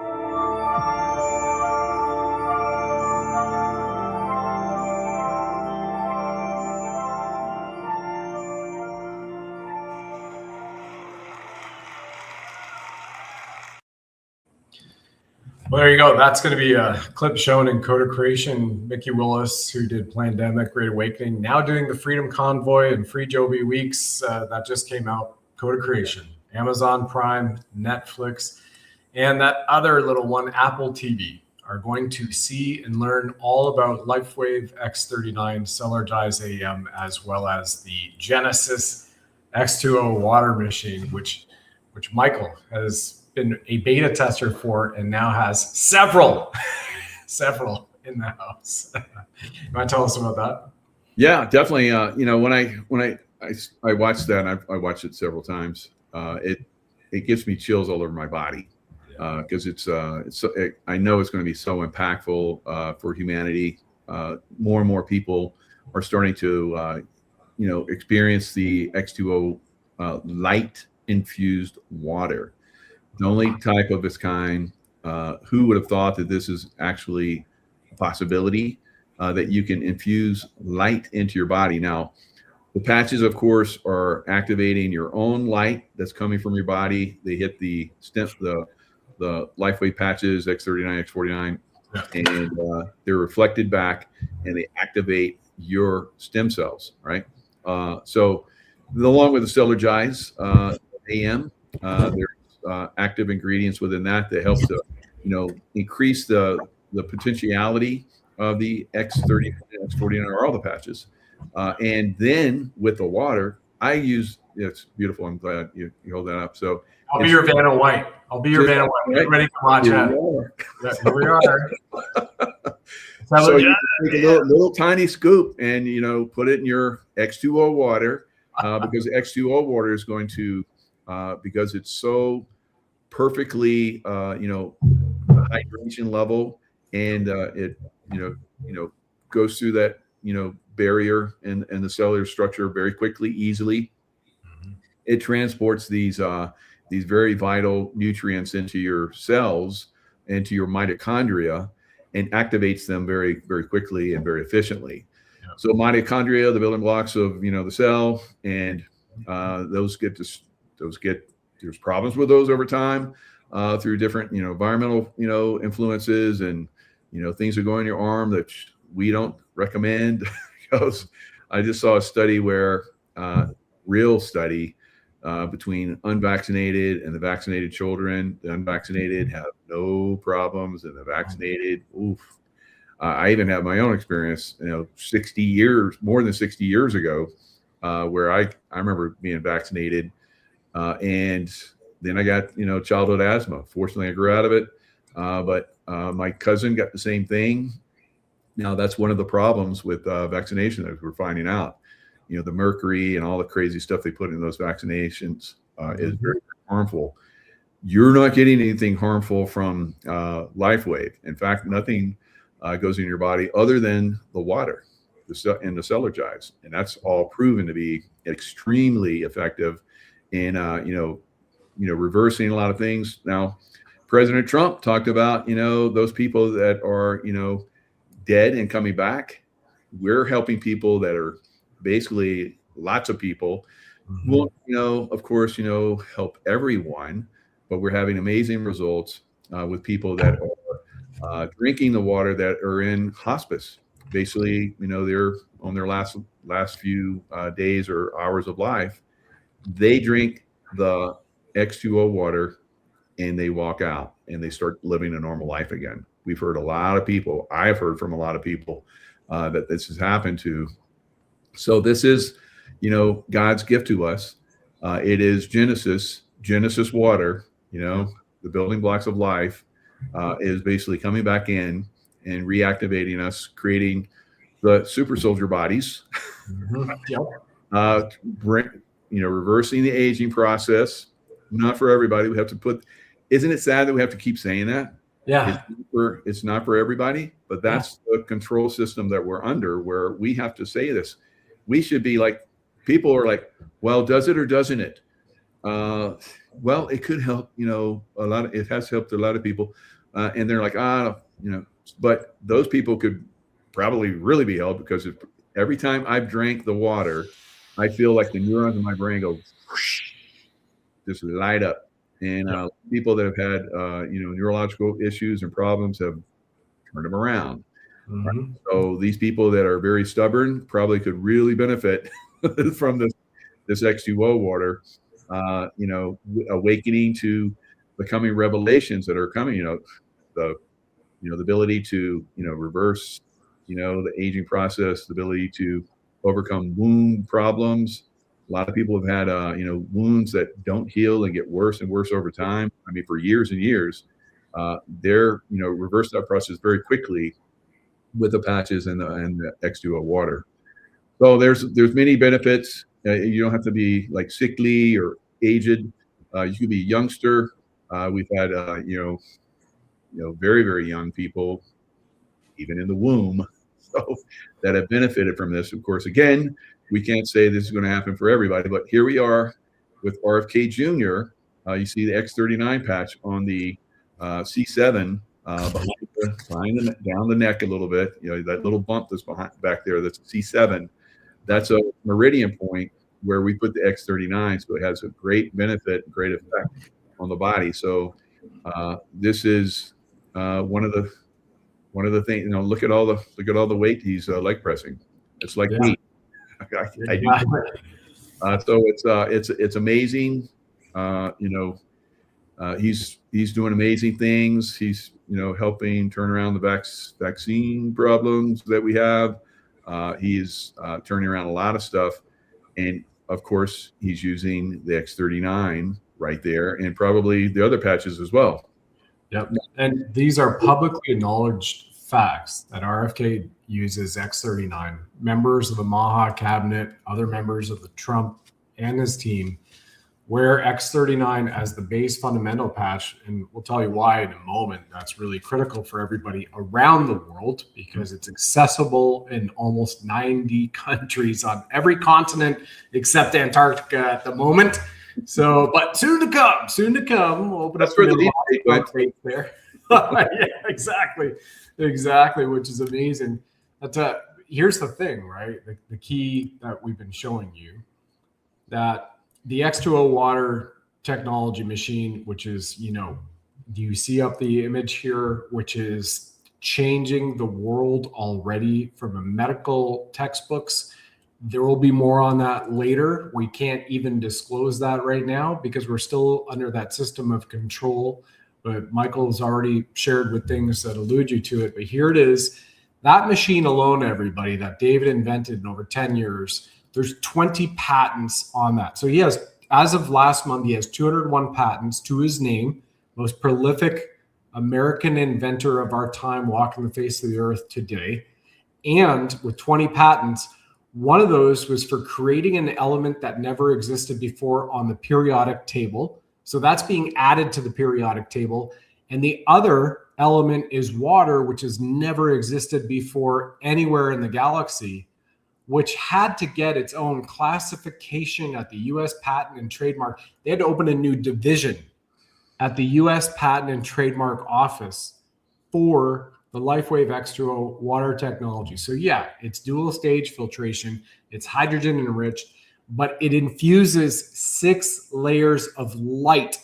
Well, there you go. That's going to be a clip shown in Code of Creation. Mickey Willis, who did Plandemic, Great Awakening, now doing the Freedom Convoy and Free Joby Weeks. That just came out. Code of Creation, Amazon Prime, Netflix, and that other little one, Apple TV, are going to see and learn all about LifeWave X39 Cellergize AM, as well as the Genesis X20 water machine, which Michael has been a beta tester for and now has several in the house. You want to tell us about that? Yeah, definitely. When I watched that, and I watched it several times, it gives me chills all over my body, because I know it's going to be so impactful for humanity. More and more people are starting to experience the X20 light infused water. The only type of its kind. Who would have thought that this is actually a possibility, that you can infuse light into your body? Now, the patches, of course, are activating your own light that's coming from your body. They hit the LifeWave patches, X39, X49, and they're reflected back, and they activate your stem cells, right? So along with the Cellergize AM, there's active ingredients within that help to, increase the potentiality of the X30, X49, or all the patches. And then with the water, I use, it's beautiful. I'm glad you hold that up. So I'll be your Vanna White. I'll be your Vanna White. Get ready to watch that. Yeah, here we are. So you take a little tiny scoop and, put it in your X2O water, because X2O water is going to, because it's so perfectly, hydration level, and it, goes through that, barrier and the cellular structure very quickly, easily. It transports these very vital nutrients into your cells, into your mitochondria, and activates them very, very quickly and very efficiently. Yeah. So mitochondria, the building blocks of, the cell, and there's problems with those over time through different, environmental, influences, and, things that go in your arm that we don't recommend. Because I just saw a study where, real study, between unvaccinated and the vaccinated children. The unvaccinated have no problems, and the vaccinated, oof. I even have my own experience, 60 years, more than 60 years ago, where I remember being vaccinated, and then I got, childhood asthma. Fortunately, I grew out of it, but my cousin got the same thing. Now, that's one of the problems with vaccination that we're finding out. The mercury and all the crazy stuff they put in those vaccinations is very harmful. You're not getting anything harmful from LifeWave. In fact, nothing goes in your body other than the water and the Cellergize, and that's all proven to be extremely effective in reversing a lot of things. Now, President Trump talked about those people that are dead and coming back. We're helping people that are basically lots of people. Won't, of course, help everyone, but we're having amazing results with people that are drinking the water that are in hospice. Basically, they're on their last few days or hours of life. They drink the X2O water and they walk out and they start living a normal life again. We've heard a lot of people. I've heard from a lot of people that this has happened to. So this is, God's gift to us. It is Genesis water, the building blocks of life, is basically coming back in and reactivating us, creating the super soldier bodies, reversing the aging process. Not for everybody. We have to isn't it sad that we have to keep saying that? Yeah. It's not for everybody, but that's the control system that we're under, where we have to say this. We should be like, people are like, well, does it or doesn't it? Well, it could help, it has helped a lot of people. And they're like, but those people could probably really be helped, because every time I've drank the water, I feel like the neurons in my brain go whoosh, just light up. And people that have had, neurological issues and problems have turned them around. Mm-hmm. So these people that are very stubborn probably could really benefit from this X2O water, awakening to becoming revelations that are coming, the ability to, reverse, the aging process, the ability to overcome wound problems. A lot of people have had, wounds that don't heal and get worse and worse over time. I mean, for years and years, they're, reverse that process very quickly with the patches and the X2O water. So there's many benefits. You don't have to be like sickly or aged. You could be a youngster. We've had, very, very young people, even in the womb, so that have benefited from this. Of course, again, we can't say this is going to happen for everybody, but here we are with RFK Jr. You see the X39 patch on the C7 down the neck a little bit. That little bump that's back there, that's a C7. That's a meridian point where we put the X39, so it has a great benefit, great effect on the body. So this is one of one of the things, look at all the weight he's leg pressing. It's like me. So it's amazing. He's doing amazing things. He's helping turn around the vaccine problems that we have. He's turning around a lot of stuff, and of course he's using the X39 right there, and probably the other patches as well. Yep. And these are publicly acknowledged facts that RFK uses X39. Members of the Maha cabinet, other members of the Trump and his team wear X39 as the base fundamental patch. And we'll tell you why in a moment. That's really critical for everybody around the world because it's accessible in almost 90 countries on every continent except Antarctica at the moment. So, but soon to come, we'll open That's up where the deep state there. Yeah, exactly, which is amazing. But here's the thing, right? The key that we've been showing you, that the X2O water technology machine, which is, do you see up the image here, which is changing the world already from a medical textbooks. There will be more on that later. We can't even disclose that right now because we're still under that system of control. But Michael's already shared with things that allude you to it. But here it is. That machine alone, everybody, that David invented in over 10 years, there's 20 patents on that. So he has, as of last month, he has 201 patents to his name, most prolific American inventor of our time walking the face of the earth today. And with 20 patents, one of those was for creating an element that never existed before on the periodic table. So that's being added to the periodic table. And the other element is water, which has never existed before anywhere in the galaxy, which had to get its own classification at the U.S. Patent and Trademark. They had to open a new division at the U.S. Patent and Trademark Office for the LifeWave X2O water technology. So yeah, it's dual stage filtration, it's hydrogen enriched, but it infuses 6 layers of light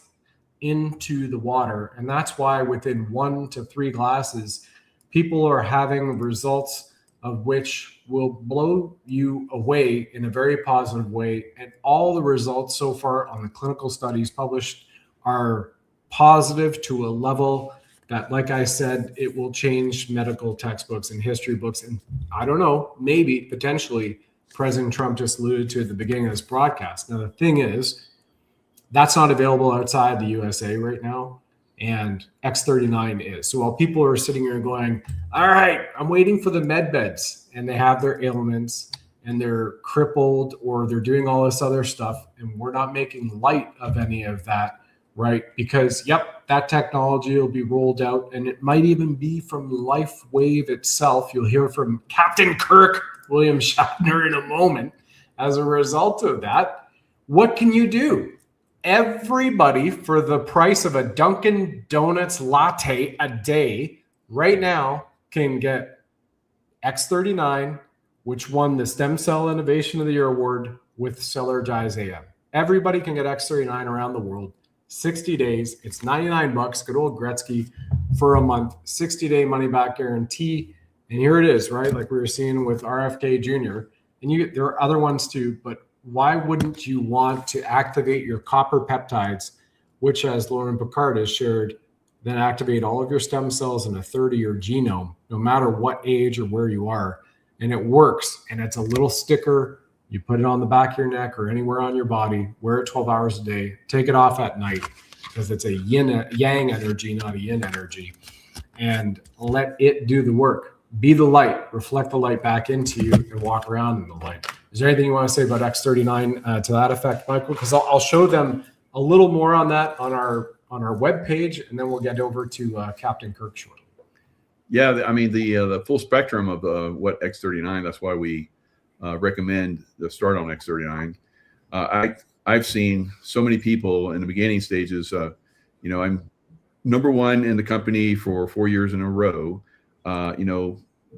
into the water. And that's why within 1 to 3 glasses, people are having results of which will blow you away in a very positive way. And all the results so far on the clinical studies published are positive to a level that, like I said, it will change medical textbooks and history books. And I don't know, maybe, potentially, President Trump just alluded to at the beginning of this broadcast. Now, the thing is, that's not available outside the USA right now, and X39 is. So while people are sitting here going, all right, I'm waiting for the med beds, and they have their ailments, and they're crippled, or they're doing all this other stuff, and we're not making light of any of that, right? Because, yep, that technology will be rolled out, and it might even be from LifeWave itself. You'll hear from Captain Kirk William Shatner in a moment. As a result of that, what can you do? Everybody, for the price of a Dunkin' Donuts latte a day, right now can get X39, which won the Stem Cell Innovation of the Year Award with Cellergize AM. Everybody can get X39 around the world. 60 days. It's $99. Good old Gretzky for a month. 60-day money-back guarantee. And here it is, right? Like we were seeing with RFK Jr. And there are other ones too, but why wouldn't you want to activate your copper peptides, which, as Lauren Picard has shared, then activate all of your stem cells in a third of your genome, no matter what age or where you are. And it works. And it's a little sticker. You put it on the back of your neck or anywhere on your body, wear it 12 hours a day, take it off at night because it's a yang energy, not a yin energy, and let it do the work. Be the light, reflect the light back into you and walk around in the light. Is there anything you want to say about X39 to that effect, Michael? Because I'll show them a little more on that on our webpage, and then we'll get over to Captain Kirk shortly. Yeah, I mean, the full spectrum of what X39, that's why we recommend the start on X39. I've seen so many people in the beginning stages. I'm number one in the company for 4 years in a row.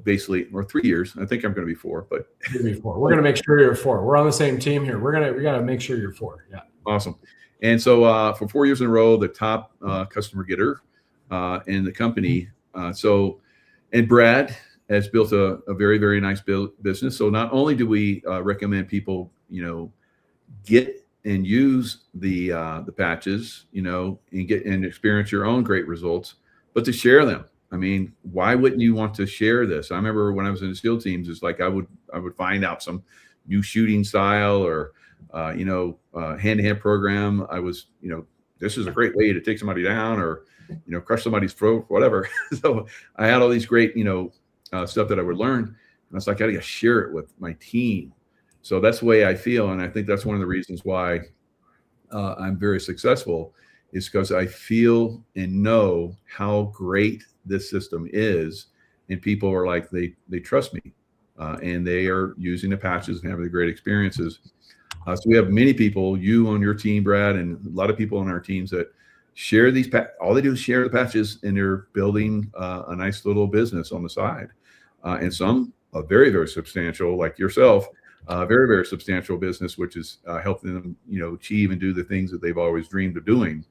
Basically, or 3 years. I think I'm going to be 4, but we're going to make sure you're 4. We're on the same team here. We got to make sure you're 4. Yeah. Awesome. And so for 4 years in a row, the top customer getter in the company. So And Brad has built a very, very nice business. So not only do we recommend people, get and use the patches, and get and experience your own great results, but to share them. I mean, why wouldn't you want to share this? I remember when I was in the SEAL teams, it's like I would find out some new shooting style or hand-to-hand program. I was, this is a great way to take somebody down or crush somebody's throat, whatever. So I had all these great stuff that I would learn, and I was like, I gotta share it with my team. So that's the way I feel, and I think that's one of the reasons why I'm very successful, is because I feel and know how great this system is, and people are like, they trust me, and they are using the patches and having great experiences. So we have many people, you on your team, Brad, and a lot of people on our teams that share these. All they do is share the patches, and they're building a nice little business on the side, and some a very, very substantial, like yourself. Very, very substantial business, which is helping them, achieve and do the things that they've always dreamed of doing.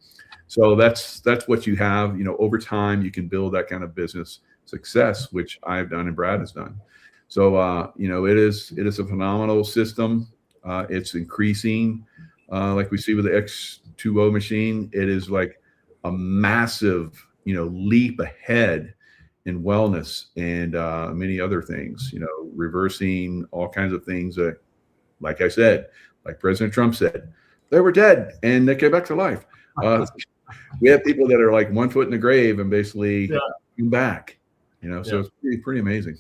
So that's what you have. Over time, you can build that kind of business success, which I've done and Brad has done. So it is a phenomenal system. It's increasing, like we see with the X2O machine. It is like a massive, leap ahead in wellness and many other things, reversing all kinds of things that, like I said, like President Trump said, they were dead and they came back to life. We have people that are like 1 foot in the grave and basically come back, so it's pretty amazing.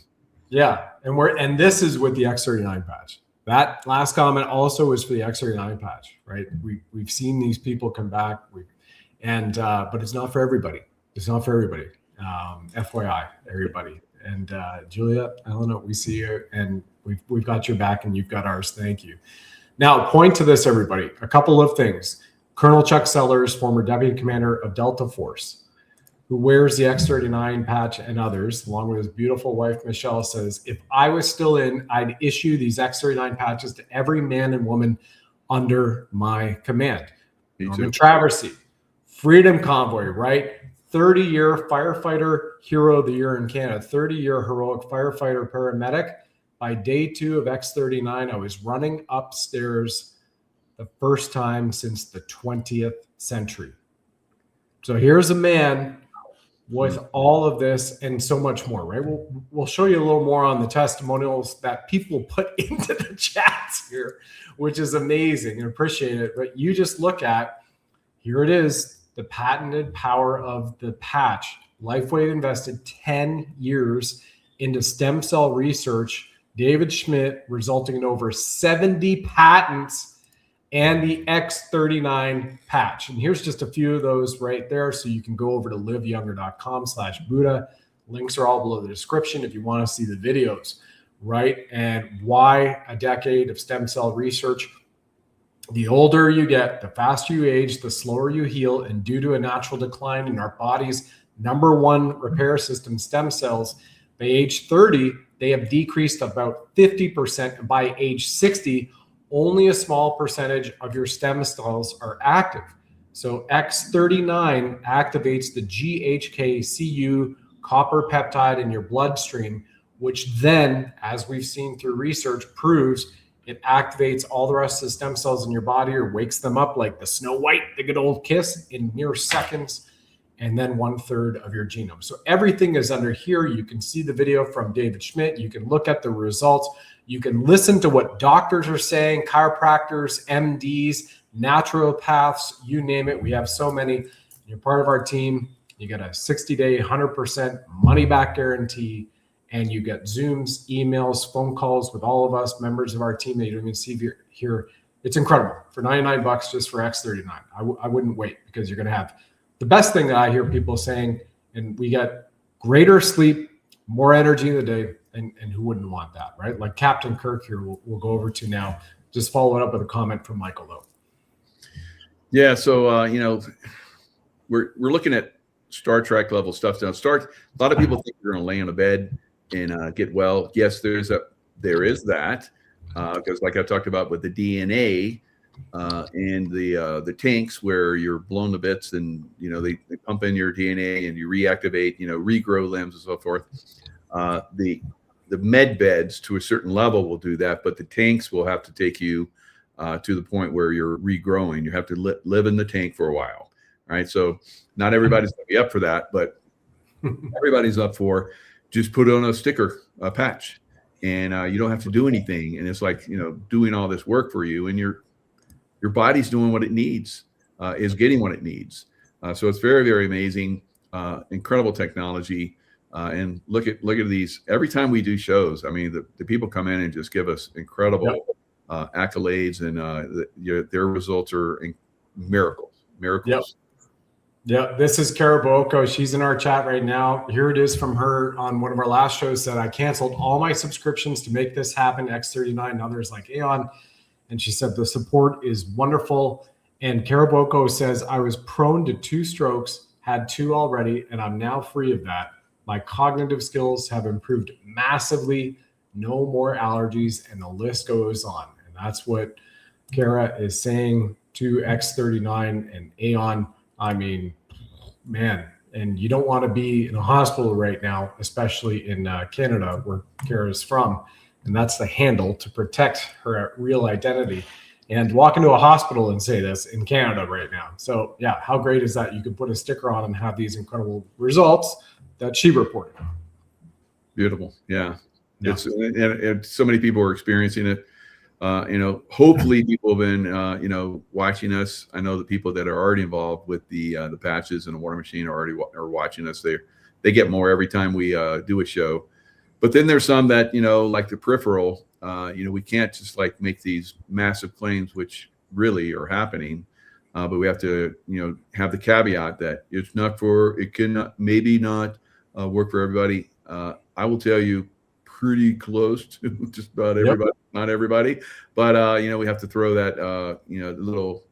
Yeah. And this is with the X39 patch. That last comment also was for the X39 patch, right? We've seen these people come back, but it's not for everybody. It's not for everybody. FYI, everybody. And Julia, Elena, we see you, and we've got your back, and you've got ours. Thank you. Now, point to this, everybody. A couple of things. Colonel Chuck Sellers, former deputy commander of Delta Force, who wears the X39 patch, and others, along with his beautiful wife, Michelle, says, if I was still in, I'd issue these X39 patches to every man and woman under my command. Norman Traversy, Freedom Convoy, right? 30-year firefighter hero of the year in Canada, 30-year heroic firefighter paramedic. By day 2 of X39, I was running upstairs the first time since the 20th century. So here's a man with all of this and so much more, right? We'll show you a little more on the testimonials that people put into the chats here, which is amazing and appreciate it. But you just look at, here it is, the patented power of the patch. Lifeway invested 10 years into stem cell research. David Schmidt, resulting in over 70 patents, and the X39 patch. And here's just a few of those right there. So you can go over to liveyounger.com/Buddha. Links are all below the description if you want to see the videos, right? And why a decade of stem cell research. The older you get, the faster you age, the slower you heal. And due to a natural decline in our body's #1 repair system, stem cells, by age 30, they have decreased about 50%. And by age 60, only a small percentage of your stem cells are active. So X39 activates the GHK-Cu copper peptide in your bloodstream, which then, as we've seen through research, proves it activates all the rest of the stem cells in your body or wakes them up like the Snow White, the good old kiss, in mere seconds, and then 1/3 of your genome. So everything is under here. You can see the video from David Schmidt. You can look at the results. You can listen to what doctors are saying, chiropractors, MDs, naturopaths, you name it. We have so many. You're part of our team. You get a 60-day, 100% money-back guarantee. And you get Zooms, emails, phone calls with all of us, members of our team that you don't even see here. It's incredible. For $99 just for X39. I wouldn't wait, because you're going to have the best thing that I hear people saying, and we get greater sleep, more energy in the day, and who wouldn't want that, right? Like Captain Kirk here, we'll go over to now. Just follow it up with a comment from Michael, though. Yeah, so, we're looking at Star Trek level stuff now. A lot of people think you're going to lay on a bed and get well. Yes, there is that, because like I talked about with the DNA and the tanks where you're blown to bits, and they pump in your DNA and you reactivate, regrow limbs and so forth. The med beds to a certain level will do that, but the tanks will have to take you to the point where you're regrowing. You have to live in the tank for a while, right? So not everybody's going to be up for that, but everybody's up for just put on a sticker, a patch, and you don't have to do anything. And it's like, doing all this work for you, and your body's doing what it needs, is getting what it needs. So it's very, very amazing, incredible technology. And look at these. Every time we do shows, I mean, the people come in and just give us incredible accolades, and their results are miracles. Yeah, this is Kara Boco. She's in our chat right now. Here it is from her on one of our last shows. Said, I canceled all my subscriptions to make this happen. X39 and others like Aeon. And she said the support is wonderful. And Kara Boco says, I was prone to 2 strokes, had 2 already, and I'm now free of that. My cognitive skills have improved massively. No more allergies, and the list goes on. And that's what Kara is saying to X39 and Aeon. I mean, man, and you don't want to be in a hospital right now, especially in Canada, where Kara is from. And that's the handle to protect her real identity. And walk into a hospital and say this in Canada right now. So, yeah, how great is that? You can put a sticker on and have these incredible results that she reported. Beautiful. Yeah. It's and so many people are experiencing it. Hopefully people have been, watching us. I know the people that are already involved with the patches and the water machine are watching us. They get more every time we do a show. But then there's some that, like the peripheral, we can't just like make these massive claims, which really are happening. But we have to, have the caveat that it cannot, maybe not work for everybody. I will tell you, pretty close to just about everybody, not everybody, but we have to throw that little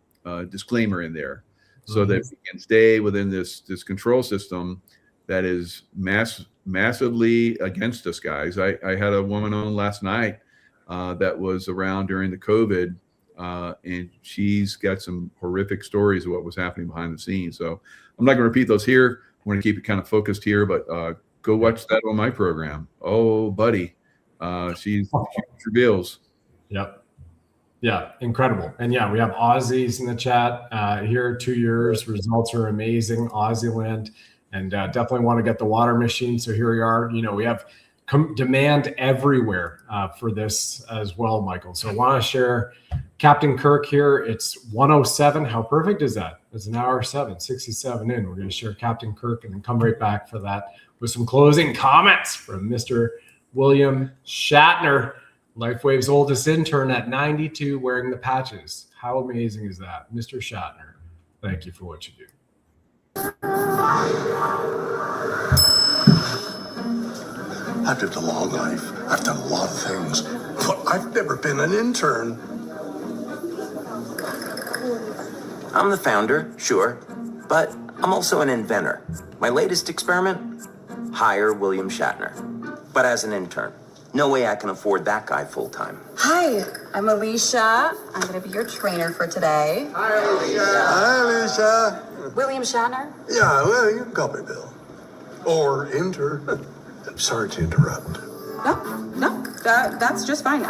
disclaimer in there, so that we can stay within this control system that is massively against us, guys. I had a woman on last night that was around during the COVID, and she's got some horrific stories of what was happening behind the scenes. So I'm not going to repeat those here. I want to keep it kind of focused here, but go watch that on my program. Oh, buddy. She reveals. Yep. Yeah, incredible. And yeah, we have Aussies in the chat here. 2 years, results are amazing. Aussieland, and definitely want to get the water machine. So here we are. We have demand everywhere for this as well, Michael. So I want to share Captain Kirk here. It's 1:07. How perfect is that? It's an hour 67 in. We're going to share Captain Kirk and then come right back for that with some closing comments from Mr. William Shatner, LifeWave's oldest intern at 92, wearing the patches. How amazing is that? Mr. Shatner, thank you for what you do. I've lived a long life. I've done a lot of things, but I've never been an intern. I'm the founder, sure, but I'm also an inventor. My latest experiment? Hire William Shatner, but as an intern. No way I can afford that guy full time. Hi, I'm Alicia. I'm going to be your trainer for today. Hi, Alicia. Hi, Alicia. William Shatner? Yeah, well, you can call me Bill. Or intern. Sorry to interrupt. No, that's just fine.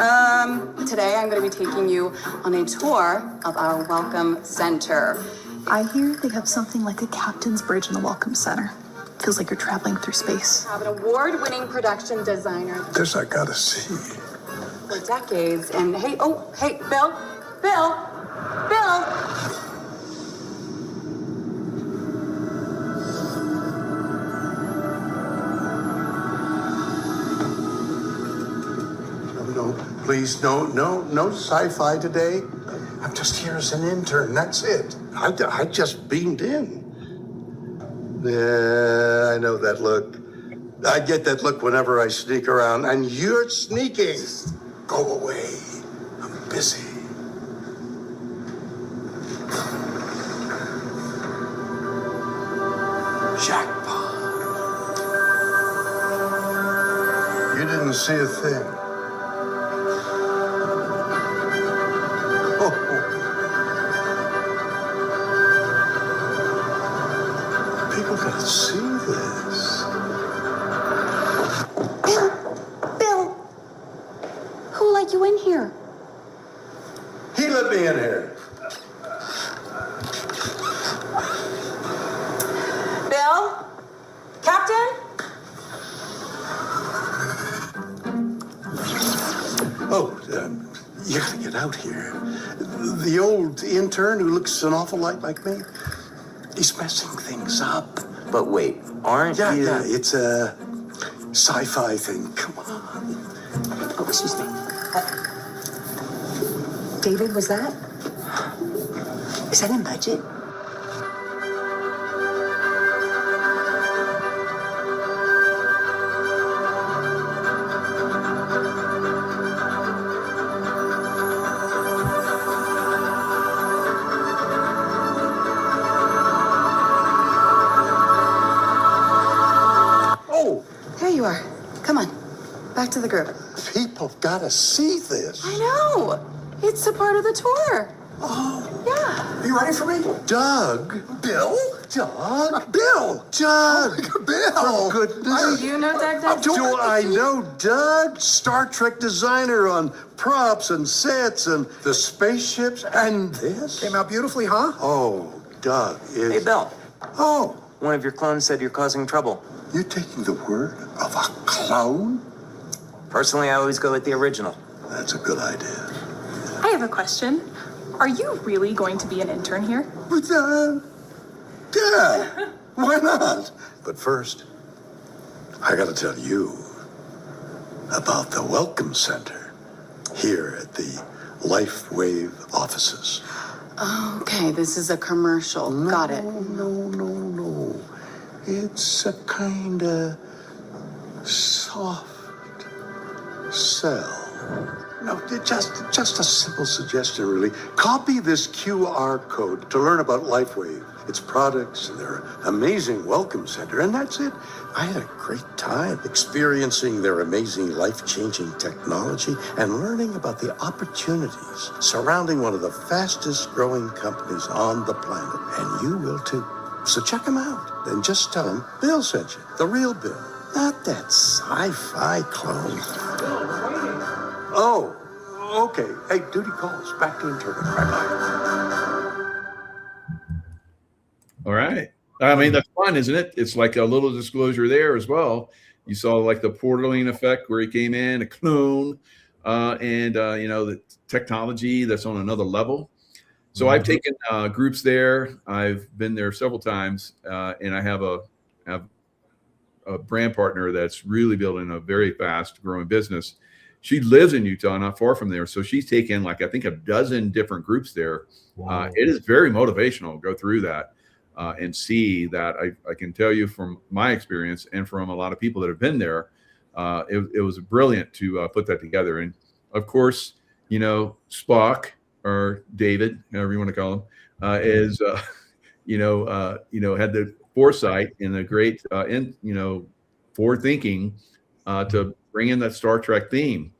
Today I'm going to be taking you on a tour of our Welcome Center. I hear they have something like a captain's bridge in the Welcome Center. Feels like you're traveling through space. I have an award-winning production designer. This I gotta see. For decades. And hey, Bill. No, please, no sci-fi today. I'm just here as an intern, that's it. I just beamed in. Yeah, I know that look. I get that look whenever I sneak around, and you're sneaking. Go away. I'm busy. Jackpot. You didn't see a thing. People gotta see this. you in here? He let me in here. Bill? Captain? Oh, you gotta get out here. The old intern who looks an awful lot like me, he's messing things up. But wait, aren't you? Yeah, it's a sci-fi thing. Come on. Oh, excuse me. David, was that? Is that in budget? There you are. Come on. Back to the group. People gotta see this. I know. It's a part of the tour. Oh. Yeah. Are you ready for me? Doug. Bill? Doug. Bill. Doug. Bill. For goodness. Do you know Doug? Do I know Doug? Star Trek designer on props and sets and the spaceships and this. Came out beautifully, huh? Oh, Doug is... Hey, Bill. Oh. One of your clones said you're causing trouble. You're taking the word of a clone? Personally, I always go with the original. That's a good idea. I have a question. Are you really going to be an intern here? Yeah, why not? But first, I gotta tell you about the Welcome Center here at the LifeWave offices. Okay, this is a commercial. Got it. No. It's a kind of soft sell. No, just a simple suggestion, really. Copy this QR code to learn about LifeWave, its products, and their amazing welcome center, and that's it. I had a great time experiencing their amazing life-changing technology and learning about the opportunities surrounding one of the fastest-growing companies on the planet, and you will too. So check them out, and just tell them Bill sent you, the real Bill, not that sci-fi clone. Oh, okay. Hey, duty calls. Back to interning. Bye-bye. All right. I mean, that's fun, isn't it? It's like a little disclosure there as well. You saw like the portaling effect where he came in, a clone, and the technology that's on another level. So I've taken groups there. I've been there several times, and I have a brand partner that's really building a very fast growing business. She lives in Utah, not far from there. So she's taken like, I think, a dozen different groups there. Wow. It is very motivational to go through that and see that. I can tell you from my experience and from a lot of people that have been there, it was brilliant to put that together. And of course, Spock or David, however you want to call him, is, had the foresight and the great, forward thinking to bring in that Star Trek theme.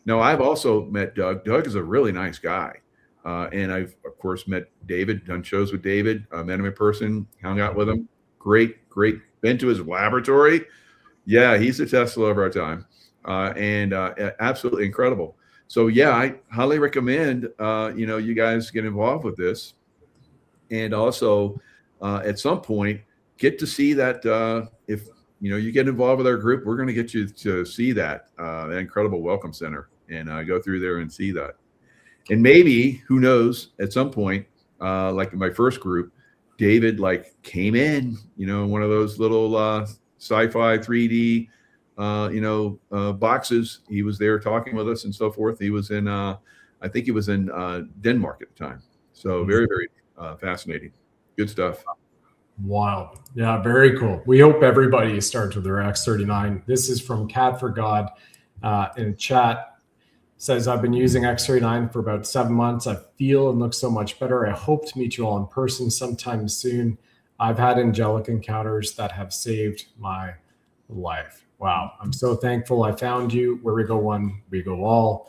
Now, I've also met Doug. Doug is a really nice guy. And I've, of course, met David, done shows with David, met him in person, hung out with him. Great. Been to his laboratory. Yeah, he's the Tesla of our time. And absolutely incredible. So, yeah, I highly recommend, you guys get involved with this. And also, at some point, get to see that if, you get involved with our group, we're going to get you to see that incredible welcome center and go through there and see that. And maybe, who knows, at some point, like in my first group, David came in, one of those little sci-fi 3D, boxes. He was there talking with us and so forth. He was in, I think he was in Denmark at the time. So very, very fascinating. Good stuff. Wow. Yeah, very cool. We hope everybody starts with their X39. This is from Cat for God in chat. Says, I've been using X39 for about 7 months. I feel and look so much better. I hope to meet you all in person sometime soon. I've had angelic encounters that have saved my life. Wow. I'm so thankful I found you. Where we go one, we go all.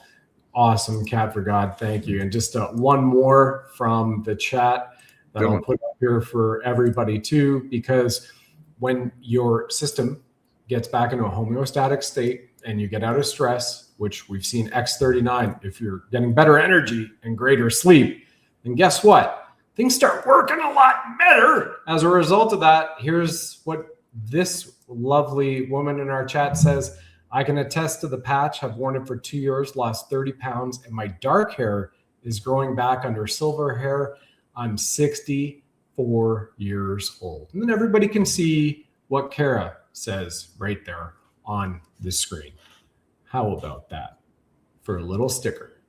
Awesome, Cat for God. Thank you. And just one more from the chat that I'll put up here for everybody too, because when your system gets back into a homeostatic state, and you get out of stress, which we've seen X39, if you're getting better energy and greater sleep, then guess what? Things start working a lot better. As a result of that, here's what this lovely woman in our chat says. I can attest to the patch. I've worn it for 2 years, lost 30 pounds, and my dark hair is growing back under silver hair. I'm 64 years old. And then everybody can see what Kara says right there on the screen. How about that? For a little sticker,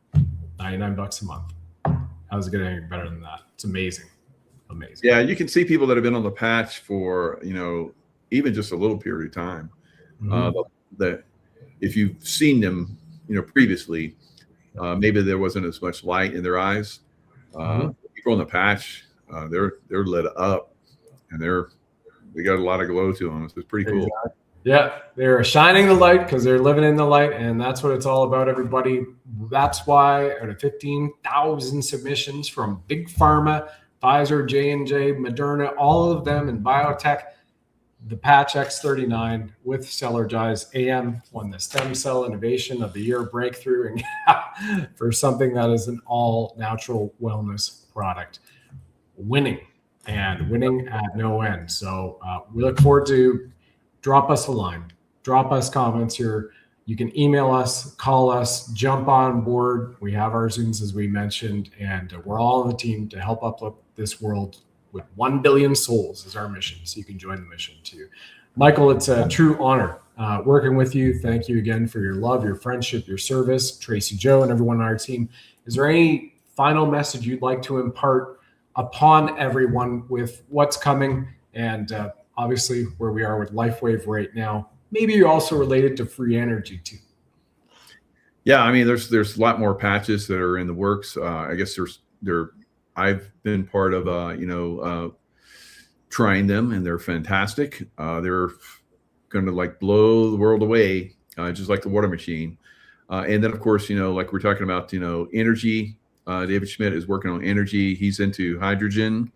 $99 a month. How's it getting any better than that? It's amazing. Amazing. Yeah, you can see people that have been on the patch for, even just a little period of time. That if you've seen them, previously, maybe there wasn't as much light in their eyes. People on the patch, they're lit up, and they got a lot of glow to them. It's pretty cool. Yeah, they're shining the light because they're living in the light, and that's what it's all about, everybody. That's why out of 15,000 submissions from Big Pharma, Pfizer, J&J, Moderna, all of them, and BioTech, the patch X39 with Cellergize AM won the Stem Cell Innovation of the Year breakthrough and for something that is an all-natural wellness product. Winning at no end. So we look forward to drop us a line, drop us comments here. You can email us, call us, jump on board. We have our Zooms, as we mentioned, and we're all on the team to help uplift this world with 1 billion souls is our mission. So you can join the mission too. Michael, it's a true honor working with you. Thank you again for your love, your friendship, your service. Tracy, Joe, and everyone on our team. Is there any final message you'd like to impart upon everyone with what's coming and obviously where we are with LifeWave right now? Maybe you're also related to free energy too. Yeah, I mean, there's a lot more patches that are in the works. I guess I've been part of trying them, and they're fantastic. They're going to blow the world away, just like the water machine. And then of course, like we're talking about, energy. David Schmidt is working on energy. He's into hydrogen,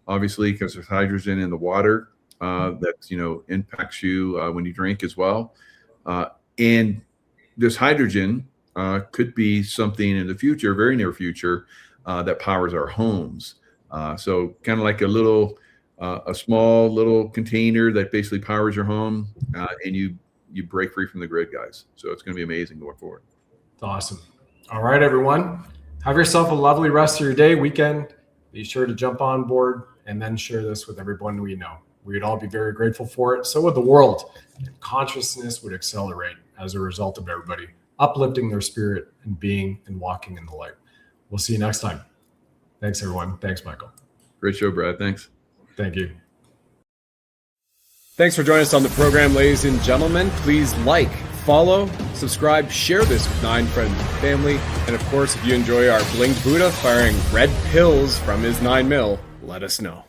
obviously, because there's hydrogen in the water that impacts you when you drink as well. And this hydrogen could be something in the future, very near future, that powers our homes. So kind of like a small little container that basically powers your home, and you break free from the grid, guys. So it's going to be amazing going forward. It's awesome. All right, everyone. Have yourself a lovely rest of your day, weekend. Be sure to jump on board and then share this with everyone we know. We'd all be very grateful for it. So would the world. Consciousness would accelerate as a result of everybody uplifting their spirit and being and walking in the light. We'll see you next time. Thanks, everyone. Thanks, Michael. Great show, Brad. Thanks. Thank you. Thanks for joining us on the program, ladies and gentlemen. Please like, follow, subscribe, share this with 9 friends and family. And of course, if you enjoy our Blink Buddha firing red pills from his 9mm, let us know.